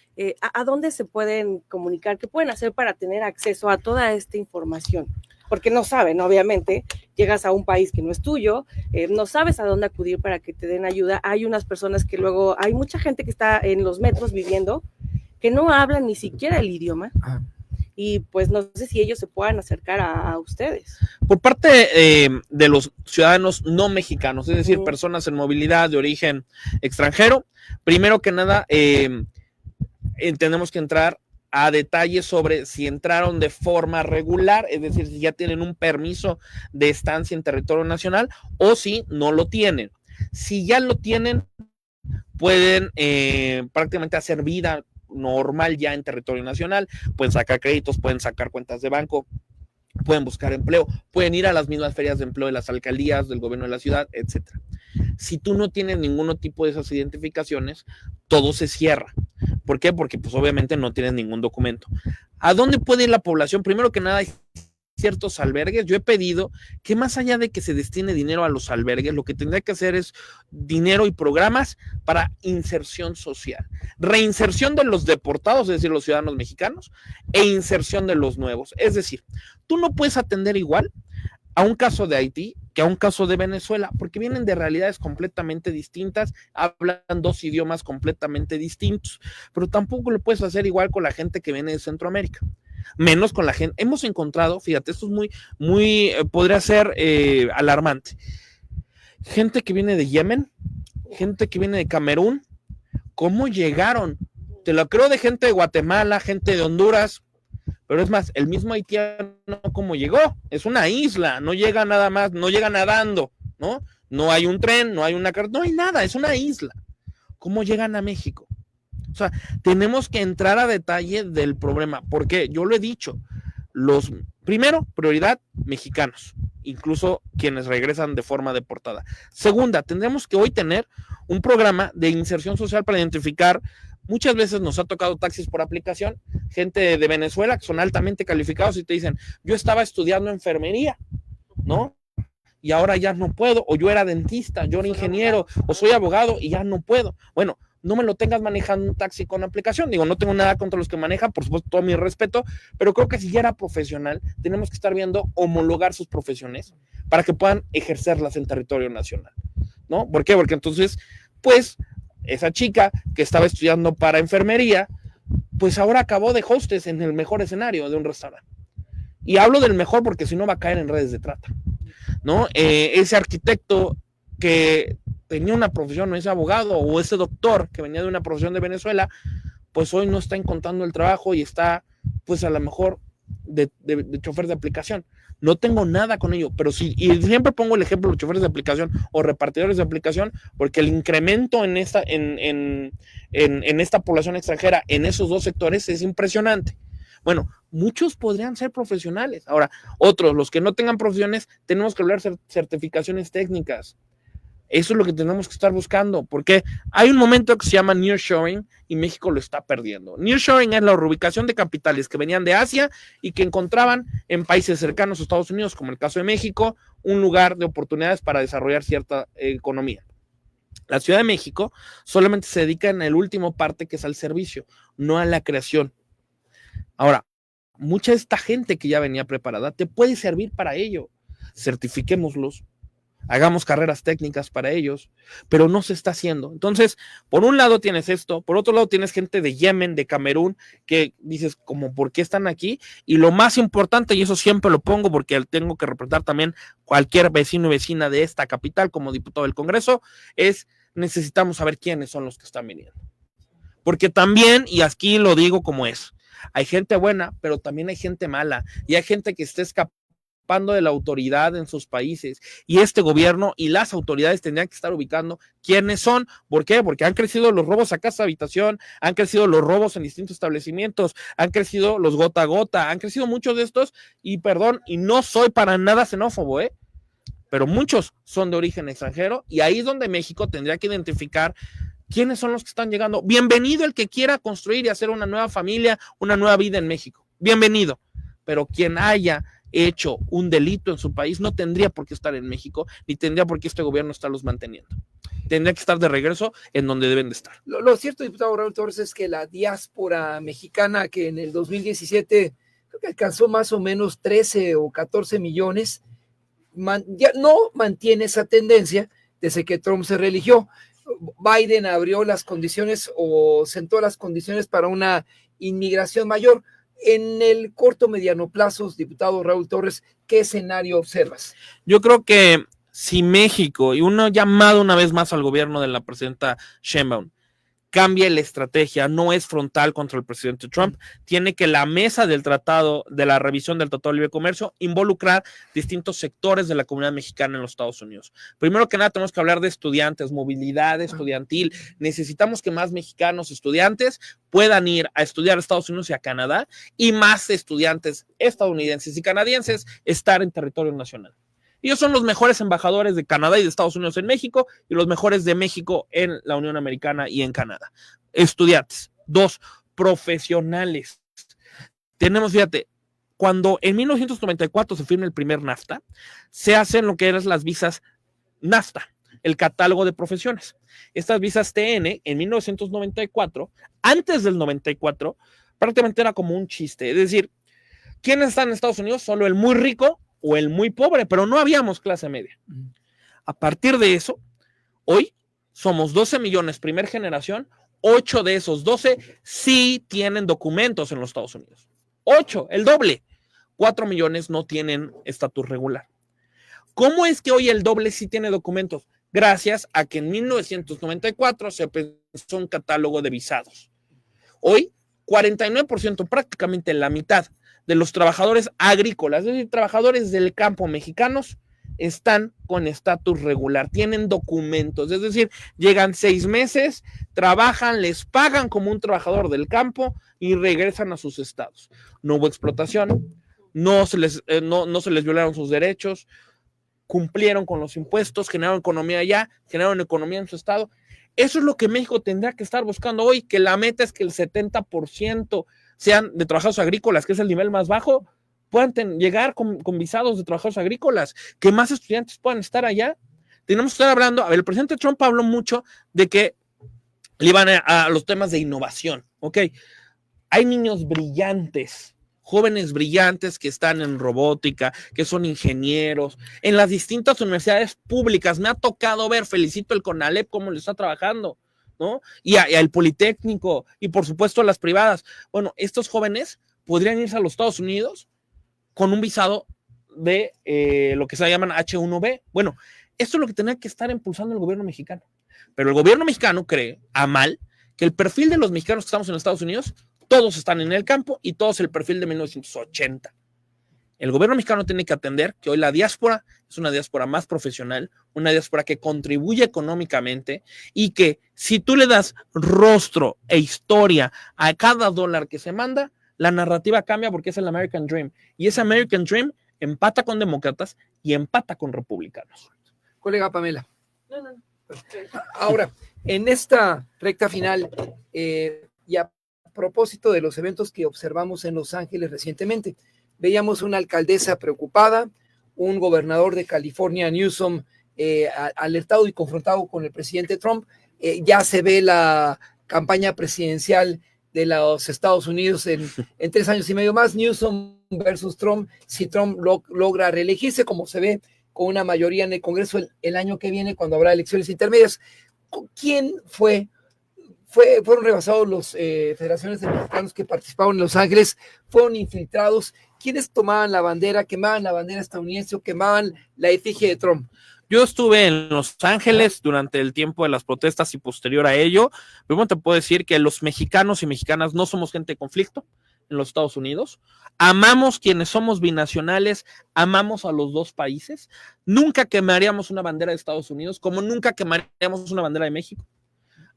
¿a dónde se pueden comunicar? ¿Qué pueden hacer para tener acceso a toda esta información? Porque no saben, obviamente, llegas a un país que no es tuyo, no sabes a dónde acudir para que te den ayuda. Hay unas personas que luego, hay mucha gente que está en los metros viviendo, que no hablan ni siquiera el idioma. Y pues no sé si ellos se puedan acercar a ustedes. Por parte de los ciudadanos no mexicanos, es decir, personas en movilidad de origen extranjero, primero que nada tenemos que entrar a detalles sobre si entraron de forma regular, es decir, si ya tienen un permiso de estancia en territorio nacional o si no lo tienen. Si ya lo tienen, pueden prácticamente hacer vida normal ya en territorio nacional, pueden sacar créditos, pueden sacar cuentas de banco, pueden buscar empleo, pueden ir a las mismas ferias de empleo de las alcaldías, del gobierno de la ciudad, etcétera. Si tú no tienes ningún tipo de esas identificaciones, todo se cierra. ¿Por qué? Porque pues obviamente no tienes ningún documento. ¿A dónde puede ir la población? Primero que nada, hay ciertos albergues. Yo he pedido que más allá de que se destine dinero a los albergues, lo que tendría que hacer es dinero y programas para inserción social, reinserción de los deportados, es decir, los ciudadanos mexicanos, e inserción de los nuevos. Es decir, tú no puedes atender igual a un caso de Haití que a un caso de Venezuela, porque vienen de realidades completamente distintas, hablan 2 idiomas completamente distintos, pero tampoco lo puedes hacer igual con la gente que viene de Centroamérica, menos con la gente. Hemos encontrado, fíjate, esto es muy podría ser alarmante, gente que viene de Yemen, gente que viene de Camerún. ¿Cómo llegaron? Te lo creo, de gente de Guatemala, gente de Honduras, pero es más, el mismo haitiano, ¿cómo llegó? Es una isla, no llega nada más, no llega nadando, ¿no? No hay un tren, no hay una carta, no hay nada, es una isla. ¿Cómo llegan a México? O sea, tenemos que entrar a detalle del problema, porque yo lo he dicho, primero, prioridad, mexicanos, incluso quienes regresan de forma deportada. Segunda, tendremos que hoy tener un programa de inserción social para identificar. Muchas veces nos ha tocado taxis por aplicación, gente de Venezuela que son altamente calificados y te dicen, yo estaba estudiando enfermería, ¿no? Y ahora ya no puedo, o yo era dentista, yo era ingeniero, o soy abogado y ya no puedo. Bueno, no me lo tengas manejando un taxi con aplicación. Digo, no tengo nada contra los que manejan, por supuesto, todo mi respeto, pero creo que si ya era profesional, tenemos que estar viendo homologar sus profesiones para que puedan ejercerlas en territorio nacional, ¿no? ¿Por qué? Porque entonces, pues, esa chica que estaba estudiando para enfermería, pues ahora acabó de hostess en el mejor escenario de un restaurante. Y hablo del mejor porque si no va a caer en redes de trata, ¿no? Ese arquitecto que tenía una profesión, o ese abogado o ese doctor que venía de una profesión de Venezuela, pues hoy no está encontrando el trabajo y está, pues a lo mejor de chofer de aplicación. No tengo nada con ello, pero sí, y siempre pongo el ejemplo de los choferes de aplicación o repartidores de aplicación, porque el incremento en esta población extranjera, en esos 2 sectores, es impresionante. Bueno, muchos podrían ser profesionales. Ahora, otros, los que no tengan profesiones, tenemos que hablar de certificaciones técnicas. Eso es lo que tenemos que estar buscando, porque hay un momento que se llama nearshoring y México lo está perdiendo. Nearshoring es la reubicación de capitales que venían de Asia y que encontraban en países cercanos a Estados Unidos, como el caso de México, un lugar de oportunidades para desarrollar cierta economía. La Ciudad de México solamente se dedica en el último parte, que es al servicio, no a la creación. Ahora, mucha de esta gente que ya venía preparada te puede servir para ello. Certifiquémoslos, hagamos carreras técnicas para ellos, pero no se está haciendo. Entonces, por un lado tienes esto, por otro lado tienes gente de Yemen, de Camerún, que dices, como, ¿por qué están aquí? Y lo más importante, y eso siempre lo pongo porque tengo que representar también cualquier vecino y vecina de esta capital como diputado del Congreso, es necesitamos saber quiénes son los que están viniendo. Porque también, y aquí lo digo como es, hay gente buena, pero también hay gente mala, y hay gente que está escapando de la autoridad en sus países, y este gobierno y las autoridades tendrían que estar ubicando quiénes son. ¿Por qué? Porque han crecido los robos a casa habitación, han crecido los robos en distintos establecimientos, han crecido los gota a gota, han crecido muchos de estos, y perdón, y no soy para nada xenófobo, pero muchos son de origen extranjero, y ahí es donde México tendría que identificar quiénes son los que están llegando. Bienvenido el que quiera construir y hacer una nueva familia, una nueva vida en México, bienvenido, pero quien haya hecho un delito en su país no tendría por qué estar en México, ni tendría por qué este gobierno estarlos manteniendo. Tendría que estar de regreso en donde deben de estar. Lo cierto, diputado Raúl Torres, es que la diáspora mexicana, que en el 2017 creo que alcanzó más o menos 13 o 14 millones, ya no mantiene esa tendencia desde que Trump se reeligió. Biden abrió las condiciones o sentó las condiciones para una inmigración mayor. En el corto mediano plazo, diputado Raúl Torres, ¿qué escenario observas? Yo creo que si México, y uno llamado una vez más al gobierno de la presidenta Sheinbaum, cambia la estrategia, no es frontal contra el presidente Trump, tiene que la mesa del tratado, de la revisión del Tratado de Libre Comercio, involucrar distintos sectores de la comunidad mexicana en los Estados Unidos. Primero que nada, tenemos que hablar de estudiantes, movilidad estudiantil. Necesitamos que más mexicanos estudiantes puedan ir a estudiar a Estados Unidos y a Canadá, y más estudiantes estadounidenses y canadienses estar en territorio nacional. Ellos son los mejores embajadores de Canadá y de Estados Unidos en México, y los mejores de México en la Unión Americana y en Canadá. Estudiantes. 2, profesionales. Tenemos, fíjate, cuando en 1994 se firma el primer NAFTA, se hacen lo que eran las visas NAFTA, el catálogo de profesiones. Estas visas TN en 1994, antes del 94, prácticamente era como un chiste. Es decir, ¿quiénes están en Estados Unidos? Solo el muy rico o el muy pobre, pero no habíamos clase media. A partir de eso, hoy somos 12 millones primer generación, 8 de esos 12 sí tienen documentos en los Estados Unidos. 8, el doble. 4 millones no tienen estatus regular. ¿Cómo es que hoy el doble sí tiene documentos? Gracias a que en 1994 se pensó un catálogo de visados. Hoy, 49%, prácticamente la mitad de los trabajadores agrícolas, es decir, trabajadores del campo mexicanos, están con estatus regular, tienen documentos, es decir, llegan 6 meses, trabajan, les pagan como un trabajador del campo y regresan a sus estados. No hubo explotación, no se les violaron sus derechos, cumplieron con los impuestos, generaron economía allá, generaron economía en su estado. Eso es lo que México tendrá que estar buscando hoy, que la meta es que el 70% sean de trabajadores agrícolas, que es el nivel más bajo, puedan llegar con visados de trabajadores agrícolas, que más estudiantes puedan estar allá. Tenemos que estar hablando, a ver, el presidente Trump habló mucho de que le iban a los temas de innovación, ¿ok? Hay niños brillantes, jóvenes brillantes que están en robótica, que son ingenieros, en las distintas universidades públicas. Me ha tocado ver, felicito el CONALEP cómo le está trabajando, ¿no? Y al Politécnico, y por supuesto a las privadas. Bueno, estos jóvenes podrían irse a los Estados Unidos con un visado de lo que se llaman H1B. Bueno, esto es lo que tenía que estar impulsando el gobierno mexicano. Pero el gobierno mexicano cree, a mal, que el perfil de los mexicanos que estamos en Estados Unidos, todos están en el campo y todos el perfil de 1980. El gobierno mexicano tiene que atender que hoy la diáspora es una diáspora más profesional, una diáspora que contribuye económicamente, y que si tú le das rostro e historia a cada dólar que se manda, la narrativa cambia, porque es el American Dream. Y ese American Dream empata con demócratas y empata con republicanos. Colega Pamela. Ahora, en esta recta final, y a propósito de los eventos que observamos en Los Ángeles recientemente, veíamos una alcaldesa preocupada, un gobernador de California, Newsom, alertado y confrontado con el presidente Trump. Ya se ve la campaña presidencial de los Estados Unidos en 3 años y medio más, Newsom versus Trump, si Trump logra reelegirse, como se ve con una mayoría en el Congreso el año que viene, cuando habrá elecciones intermedias. ¿Quién fueron rebasados los federaciones de mexicanos que participaron en Los Ángeles? Fueron infiltrados. ¿Quiénes tomaban la bandera, quemaban la bandera estadounidense o quemaban la efigie de Trump? Yo estuve en Los Ángeles durante el tiempo de las protestas y posterior a ello. Primero te puedo decir que los mexicanos y mexicanas no somos gente de conflicto en los Estados Unidos. Amamos quienes somos binacionales, amamos a los dos países. Nunca quemaríamos una bandera de Estados Unidos, como nunca quemaríamos una bandera de México.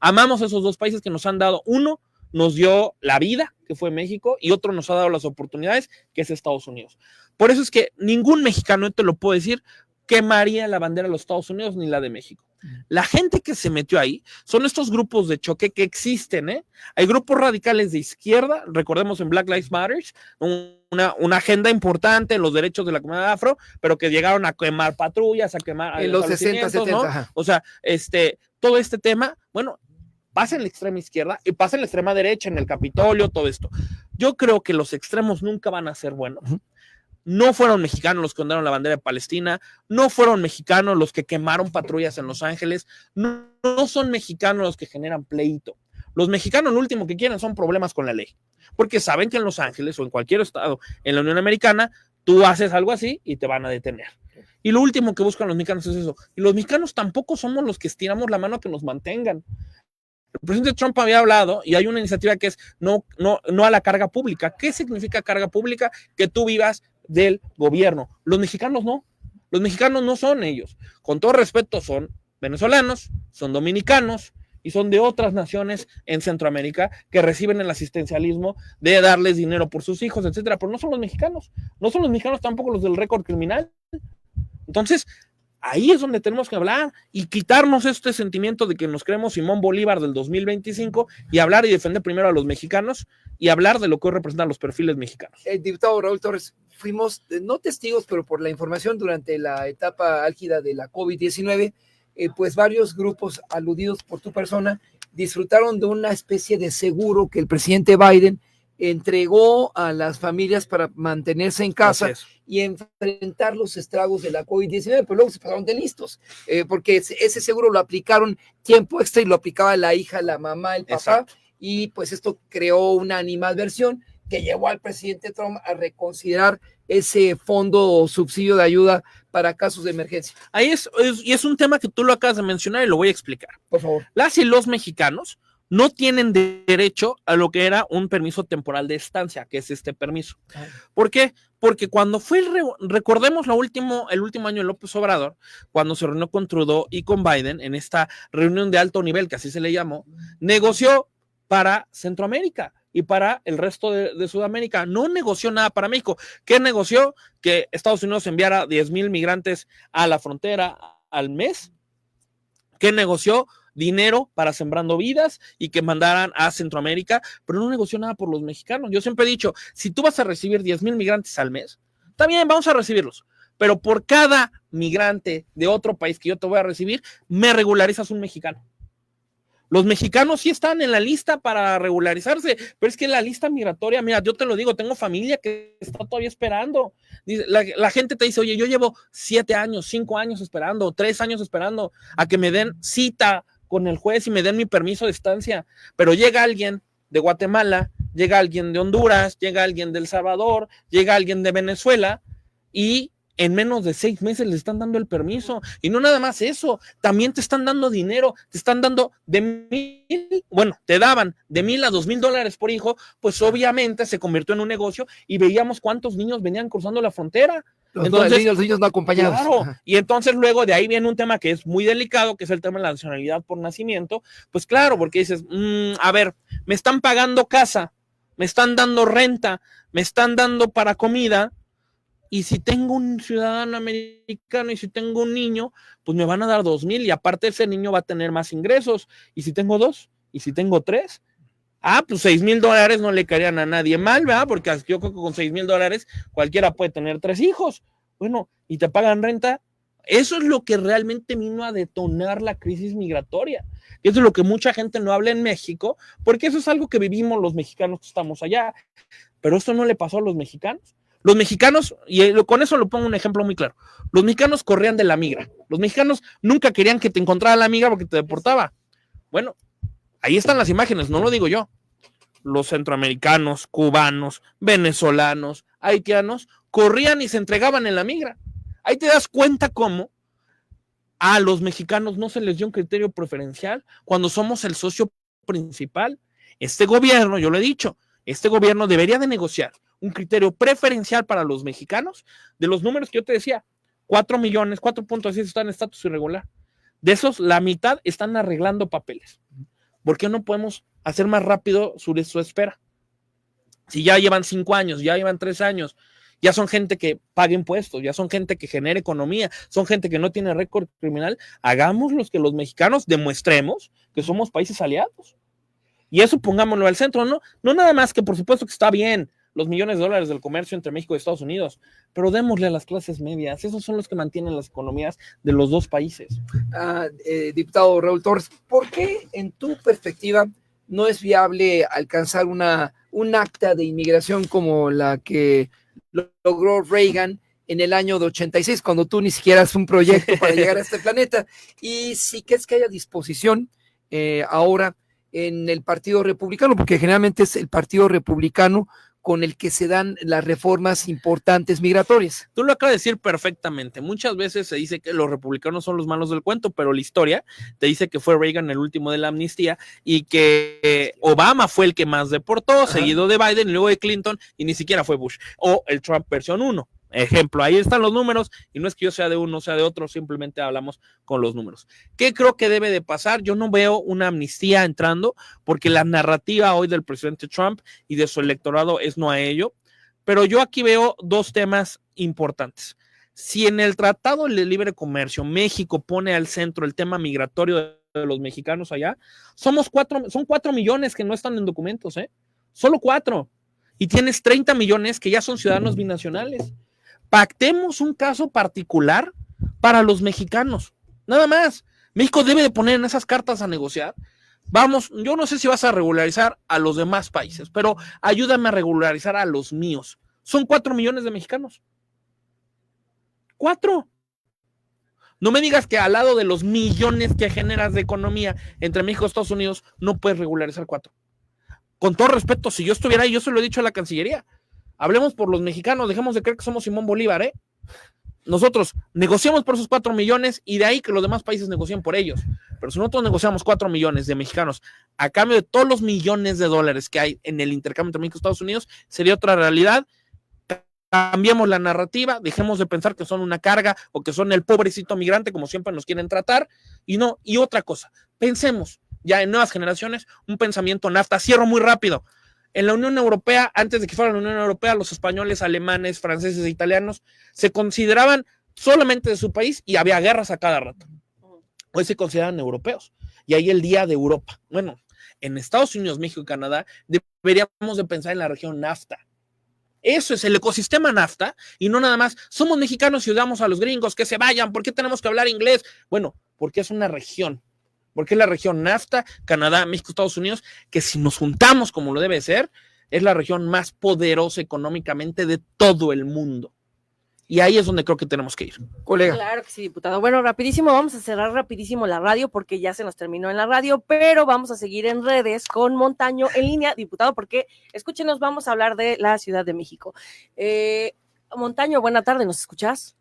Amamos a esos dos países que nos han dado, uno nos dio la vida, que fue México, y otro nos ha dado las oportunidades, que es Estados Unidos. Por eso es que ningún mexicano, te lo puedo decir, quemaría la bandera de los Estados Unidos ni la de México. La gente que se metió ahí son estos grupos de choque que existen, ¿eh? Hay grupos radicales de izquierda, recordemos en Black Lives Matter, una agenda importante en los derechos de la comunidad afro, pero que llegaron a quemar patrullas, a quemar en los 60, 70, ¿no? Ajá. O sea, todo este tema, bueno, pasa en la extrema izquierda y pasa en la extrema derecha, en el Capitolio, todo esto. Yo creo que los extremos nunca van a ser buenos. No fueron mexicanos los que ondearon la bandera de Palestina, no fueron mexicanos los que quemaron patrullas en Los Ángeles, no son mexicanos los que generan pleito. Los mexicanos lo último que quieren son problemas con la ley, porque saben que en Los Ángeles o en cualquier estado en la Unión Americana, tú haces algo así y te van a detener. Y lo último que buscan los mexicanos es eso. Y los mexicanos tampoco somos los que estiramos la mano a que nos mantengan. El presidente Trump había hablado y hay una iniciativa que es no a la carga pública. ¿Qué significa carga pública? Que tú vivas del gobierno. Los mexicanos no. Los mexicanos no son ellos. Con todo respeto, son venezolanos, son dominicanos y son de otras naciones en Centroamérica que reciben el asistencialismo de darles dinero por sus hijos, etcétera. Pero no son los mexicanos. No son los mexicanos tampoco los del récord criminal. Entonces, ahí es donde tenemos que hablar y quitarnos este sentimiento de que nos creemos Simón Bolívar del 2025 y hablar y defender primero a los mexicanos y hablar de lo que hoy representan los perfiles mexicanos. El diputado Raúl Torres, fuimos no testigos, pero por la información durante la etapa álgida de la COVID-19, pues varios grupos aludidos por tu persona disfrutaron de una especie de seguro que el presidente Biden entregó a las familias para mantenerse en casa y enfrentar los estragos de la COVID-19, pero luego se pasaron de listos, porque ese seguro lo aplicaron tiempo extra y lo aplicaba la hija, la mamá, el papá. Exacto. Y pues esto creó una animadversión que llevó al presidente Trump a reconsiderar ese fondo o subsidio de ayuda para casos de emergencia. Ahí es un tema que tú lo acabas de mencionar y lo voy a explicar. Por favor. Las y los mexicanos no tienen derecho a lo que era un permiso temporal de estancia, que es este permiso. ¿Por qué? Porque cuando fue, recordemos el último año de López Obrador, cuando se reunió con Trudeau y con Biden, en esta reunión de alto nivel, que así se le llamó, negoció para Centroamérica y para el resto de Sudamérica. No negoció nada para México. ¿Qué negoció? Que Estados Unidos enviara 10,000 migrantes a la frontera al mes. ¿Qué negoció? Dinero para Sembrando Vidas y que mandaran a Centroamérica, pero no negoció nada por los mexicanos. Yo siempre he dicho, si tú vas a recibir 10,000 migrantes al mes, está bien, vamos a recibirlos, pero por cada migrante de otro país que yo te voy a recibir, me regularizas un mexicano. Los mexicanos sí están en la lista para regularizarse, pero es que la lista migratoria, mira, yo te lo digo, tengo familia que está todavía esperando. La gente te dice, oye, yo llevo 7 años, 5 años esperando, 3 años esperando a que me den cita con el juez y me den mi permiso de estancia, pero llega alguien de Guatemala, llega alguien de Honduras, llega alguien de El Salvador, llega alguien de Venezuela y en menos de 6 meses le están dando el permiso. Y no nada más eso, también te están dando dinero, te están dando te daban de $1,000 a $2,000 por hijo, pues obviamente se convirtió en un negocio y veíamos cuántos niños venían cruzando la frontera. Entonces, los niños no acompañados. Claro, y entonces luego de ahí viene un tema que es muy delicado, que es el tema de la nacionalidad por nacimiento. Pues claro, porque dices, a ver, me están pagando casa, me están dando renta, me están dando para comida, y si tengo un ciudadano americano y si tengo un niño, pues me van a dar 2,000 y aparte ese niño va a tener más ingresos. Y si tengo 2, y si tengo 3, pues $6,000 no le caerían a nadie mal, ¿verdad? Porque yo creo que con $6,000 cualquiera puede tener 3 hijos. Bueno, y te pagan renta Eso es lo que realmente vino a detonar la crisis migratoria. Eso es lo que mucha gente no habla en México, porque eso es algo que vivimos los mexicanos que estamos allá. Pero esto no le pasó a los mexicanos. Los mexicanos, y con eso lo pongo un ejemplo muy claro, los mexicanos corrían de la migra. Los mexicanos nunca querían que te encontrara la migra porque te deportaba. Bueno, ahí están las imágenes, no lo digo yo. Los centroamericanos, cubanos, venezolanos, haitianos, corrían y se entregaban en la migra. Ahí te das cuenta cómo a los mexicanos no se les dio un criterio preferencial cuando somos el socio principal. Este gobierno, yo lo he dicho, este gobierno debería de negociar un criterio preferencial para los mexicanos. De los números que yo te decía, 4 millones, 4.6 están en estatus irregular. De esos, la mitad están arreglando papeles. ¿Por qué no podemos hacer más rápido su espera? Si ya llevan 5 años, ya llevan 3 años, ya son gente que paga impuestos, ya son gente que genera economía, son gente que no tiene récord criminal, hagamos los que los mexicanos demostremos que somos países aliados. Y eso pongámoslo al centro, ¿no? No nada más que por supuesto que está bien los millones de dólares del comercio entre México y Estados Unidos, pero démosle a las clases medias, esos son los que mantienen las economías de los dos países. Diputado Raúl Torres, ¿por qué en tu perspectiva no es viable alcanzar un acta de inmigración como la que logró Reagan en el año de 86, cuando tú ni siquiera haces un proyecto para llegar a este planeta? Y si crees que haya disposición ahora en el Partido Republicano, porque generalmente es el Partido Republicano con el que se dan las reformas importantes migratorias. Tú lo acabas de decir perfectamente. Muchas veces se dice que los republicanos son los malos del cuento, pero la historia te dice que fue Reagan el último de la amnistía y que Obama fue el que más deportó, seguido de Biden, luego de Clinton, y ni siquiera fue Bush. O el Trump versión 1. Ejemplo, ahí están los números, y no es que yo sea de uno o sea de otro, simplemente hablamos con los números. ¿Qué creo que debe de pasar? Yo no veo una amnistía entrando, porque la narrativa hoy del presidente Trump y de su electorado es no a ello, pero yo aquí veo dos temas importantes. Si en el Tratado de Libre Comercio México pone al centro el tema migratorio de los mexicanos allá, son 4 millones que no están en documentos, solo 4, y tienes 30 millones que ya son ciudadanos binacionales. Pactemos un caso particular para los mexicanos, nada más. México debe de poner en esas cartas a negociar. Vamos, yo no sé si vas a regularizar a los demás países, pero ayúdame a regularizar a los míos. Son 4 millones de mexicanos. 4. No me digas que al lado de los millones que generas de economía entre México y Estados Unidos no puedes regularizar 4. Con todo respeto, si yo estuviera ahí, yo se lo he dicho a la Cancillería. Hablemos por los mexicanos, dejemos de creer que somos Simón Bolívar, Nosotros negociamos por esos 4 millones y de ahí que los demás países negocien por ellos. Pero si nosotros negociamos 4 millones de mexicanos a cambio de todos los millones de dólares que hay en el intercambio entre México y Estados Unidos, sería otra realidad. Cambiemos la narrativa, dejemos de pensar que son una carga o que son el pobrecito migrante como siempre nos quieren tratar. Y otra cosa, pensemos ya en nuevas generaciones, un pensamiento NAFTA. Cierro muy rápido. En la Unión Europea, antes de que fuera la Unión Europea, los españoles, alemanes, franceses e italianos se consideraban solamente de su país y había guerras a cada rato. Hoy se consideran europeos y hay el Día de Europa. Bueno, en Estados Unidos, México y Canadá deberíamos de pensar en la región NAFTA. Eso es el ecosistema NAFTA y no nada más somos mexicanos y ayudamos a los gringos que se vayan. ¿Por qué tenemos que hablar inglés? Bueno, porque es una región. Porque es la región NAFTA, Canadá, México, Estados Unidos, que si nos juntamos como lo debe ser, es la región más poderosa económicamente de todo el mundo. Y ahí es donde creo que tenemos que ir. Colega. Claro que sí, diputado. Bueno, rapidísimo, vamos a cerrar rapidísimo la radio porque ya se nos terminó en la radio, pero vamos a seguir en redes con Montaño en línea, diputado, porque escúchenos, vamos a hablar de la Ciudad de México. Montaño, buena tarde, ¿nos escuchas?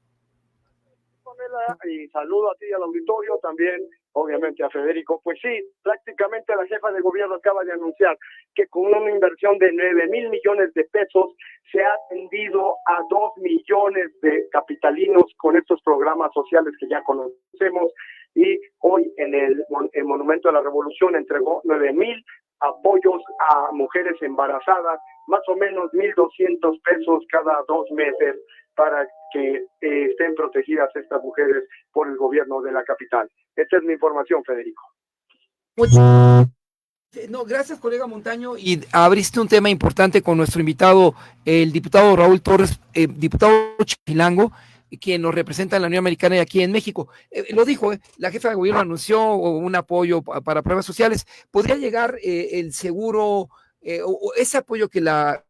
Y saludo a ti y al auditorio, también obviamente a Federico. Pues sí, prácticamente la jefa de gobierno acaba de anunciar que con una inversión de 9,000 millones de pesos se ha atendido a 2 millones de capitalinos con estos programas sociales que ya conocemos, y hoy en el Monumento a la Revolución entregó 9,000 apoyos a mujeres embarazadas, más o menos 1,200 pesos cada 2 meses para que estén protegidas estas mujeres por el gobierno de la capital. Esta es mi información, Federico. No, gracias, colega Montaño, y abriste un tema importante con nuestro invitado, el diputado Raúl Torres, diputado chilango, quien nos representa en la Unión Americana y aquí en México. Lo dijo, la jefa de gobierno anunció un apoyo para pruebas sociales. ¿Podría llegar el seguro o ese apoyo que la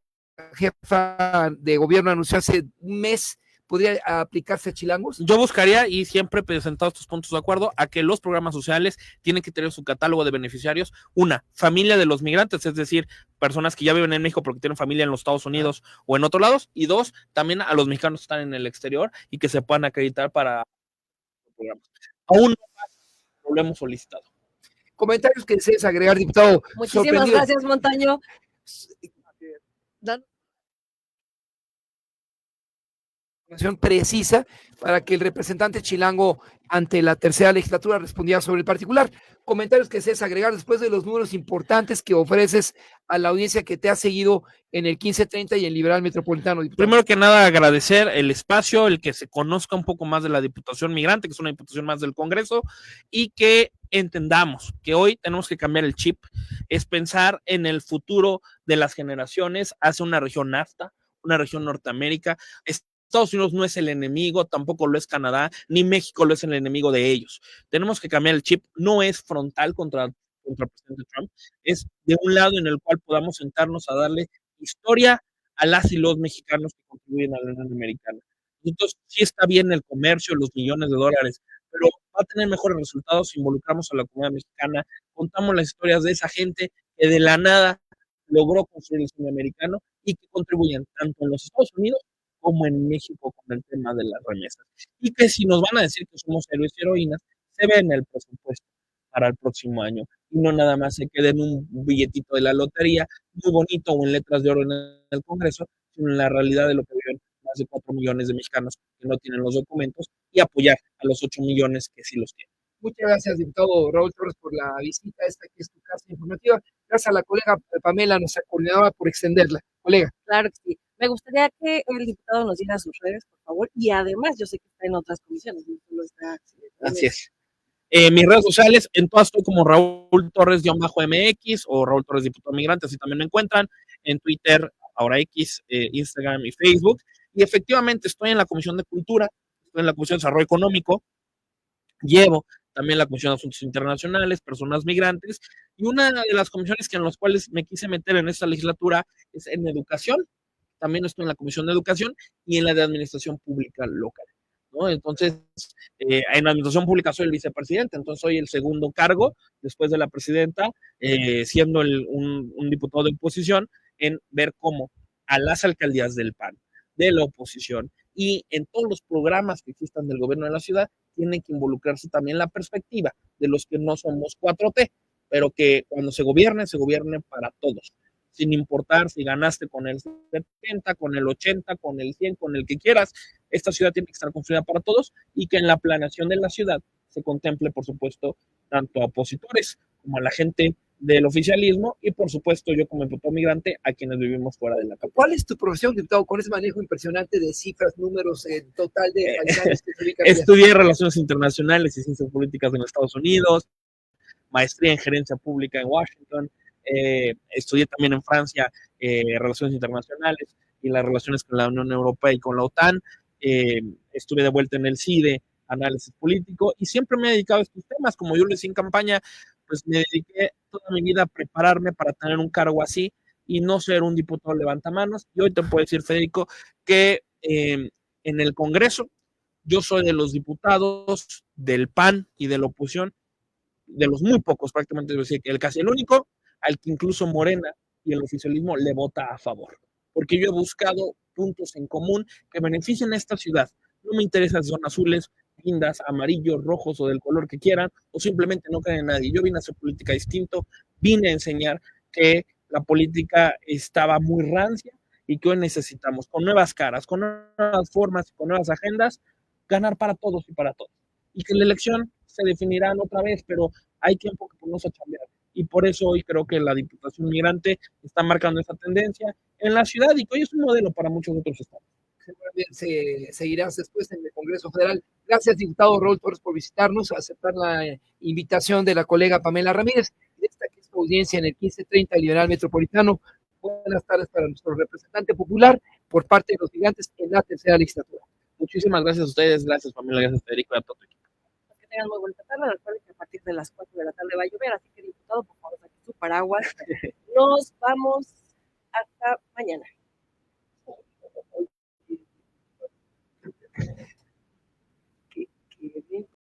jefa de gobierno anunció hace un mes? ¿Podría aplicarse a chilangos? Yo buscaría, y siempre he presentado estos puntos de acuerdo, a que los programas sociales tienen que tener su catálogo de beneficiarios. Una, familia de los migrantes, es decir, personas que ya viven en México porque tienen familia en los Estados Unidos o en otros lados. Y dos, también a los mexicanos que están en el exterior y que se puedan acreditar para programas. Aún no lo hemos solicitado. Comentarios que desees agregar, diputado. Muchísimas gracias, Montaño. Precisa para que el representante chilango ante la tercera legislatura respondiera sobre el particular. Comentarios que desees agregar después de los números importantes que ofreces a la audiencia que te ha seguido en el 1530 y en Liberal Metropolitano. Diputado. Primero que nada, agradecer el espacio, el que se conozca un poco más de la Diputación Migrante, que es una diputación más del Congreso, y que entendamos que hoy tenemos que cambiar el chip, es pensar en el futuro de las generaciones hacia una región NAFTA, una región Norteamérica. Estados Unidos no es el enemigo, tampoco lo es Canadá, ni México lo es el enemigo de ellos. Tenemos que cambiar el chip, no es frontal contra el presidente Trump, es de un lado en el cual podamos sentarnos a darle historia a las y los mexicanos que contribuyen a la Unión Americana. Entonces, sí está bien el comercio, los millones de dólares, pero va a tener mejores resultados si involucramos a la comunidad mexicana, contamos las historias de esa gente que de la nada logró construir el sueño americano y que contribuyen tanto en los Estados Unidos como en México con el tema de las remesas. Y que si nos van a decir que somos héroes y heroínas, se ve en el presupuesto para el próximo año. Y no nada más se quede en un billetito de la lotería, muy bonito o en letras de oro en el Congreso, sino en la realidad de lo que viven más de 4 millones de mexicanos que no tienen los documentos y apoyar a los 8 millones que sí los tienen. Muchas gracias, diputado Raúl Torres, por la visita. Esta que es tu casa informativa. Gracias a la colega Pamela, nuestra coordinadora, por extenderla. Colega. Claro que sí. Me gustaría que el diputado nos diera sus redes, por favor, y además yo sé que está en otras comisiones. No solo está Así es. Mis redes sociales, en todas estoy como Raúl Torres-MX o Raúl Torres Diputado Migrante, así también me encuentran. En Twitter, ahora X, Instagram y Facebook. Y efectivamente estoy en la Comisión de Cultura, estoy en la Comisión de Desarrollo Económico, llevo también la Comisión de Asuntos Internacionales, Personas Migrantes, y una de las comisiones en las cuales me quise meter en esta legislatura es en Educación. También estoy en la Comisión de Educación y en la de Administración Pública Local, ¿no? Entonces, en Administración Pública soy el vicepresidente, entonces soy el segundo cargo después de la presidenta, siendo un diputado de oposición, en ver cómo a las alcaldías del PAN, de la oposición y en todos los programas que existan del gobierno de la ciudad, tienen que involucrarse también la perspectiva de los que no somos 4T, pero que cuando se gobierne para todos, sin importar si ganaste con el 70, con el 80, con el 100, con el que quieras. Esta ciudad tiene que estar construida para todos y que en la planeación de la ciudad se contemple, por supuesto, tanto a opositores como a la gente del oficialismo y, por supuesto, yo como diputado migrante, a quienes vivimos fuera de la capital. ¿Cuál es tu profesión, diputado, con ese manejo impresionante de cifras, números, total de países que se ubican? Estudié Relaciones Internacionales y Ciencias Políticas en Estados Unidos, maestría en Gerencia Pública en Washington, estudié también en Francia Relaciones Internacionales y las relaciones con la Unión Europea y con la OTAN, estuve de vuelta en el CIDE, análisis político, y siempre me he dedicado a estos temas. Como yo lo decía en campaña, pues me dediqué toda mi vida a prepararme para tener un cargo así y no ser un diputado levantamanos. Y hoy te puedo decir, Federico, que en el Congreso yo soy de los diputados del PAN y de la oposición, de los muy pocos, prácticamente decir que casi el único, al que incluso Morena y el oficialismo le vota a favor. Porque yo he buscado puntos en común que beneficien a esta ciudad. No me interesan si son azules, lindas, amarillos, rojos o del color que quieran, o simplemente no creen en nadie. Yo vine a hacer política distinto, vine a enseñar que la política estaba muy rancia y que hoy necesitamos, con nuevas caras, con nuevas formas, con nuevas agendas, ganar para todos y para todos. Y que la elección se definirán otra vez, pero hay tiempo que ponernos a cambiar. Y por eso hoy creo que la Diputación Migrante está marcando esa tendencia en la ciudad y que hoy es un modelo para muchos otros estados. Se seguirás después en el Congreso Federal. Gracias, diputado Raúl Torres, por visitarnos, aceptar la invitación de la colega Pamela Ramírez. Esta que es tu audiencia en el 1530 Liberal Metropolitano. Buenas tardes para nuestro representante popular por parte de los gigantes en la tercera legislatura. Muchísimas gracias a ustedes, gracias Pamela, gracias Federico y a todo tu equipo. Que tengan muy buena tarde. Recuerden que a partir de las 4 de la tarde va a llover, así que diputado, por favor, saque su paraguas. Nos vamos hasta mañana.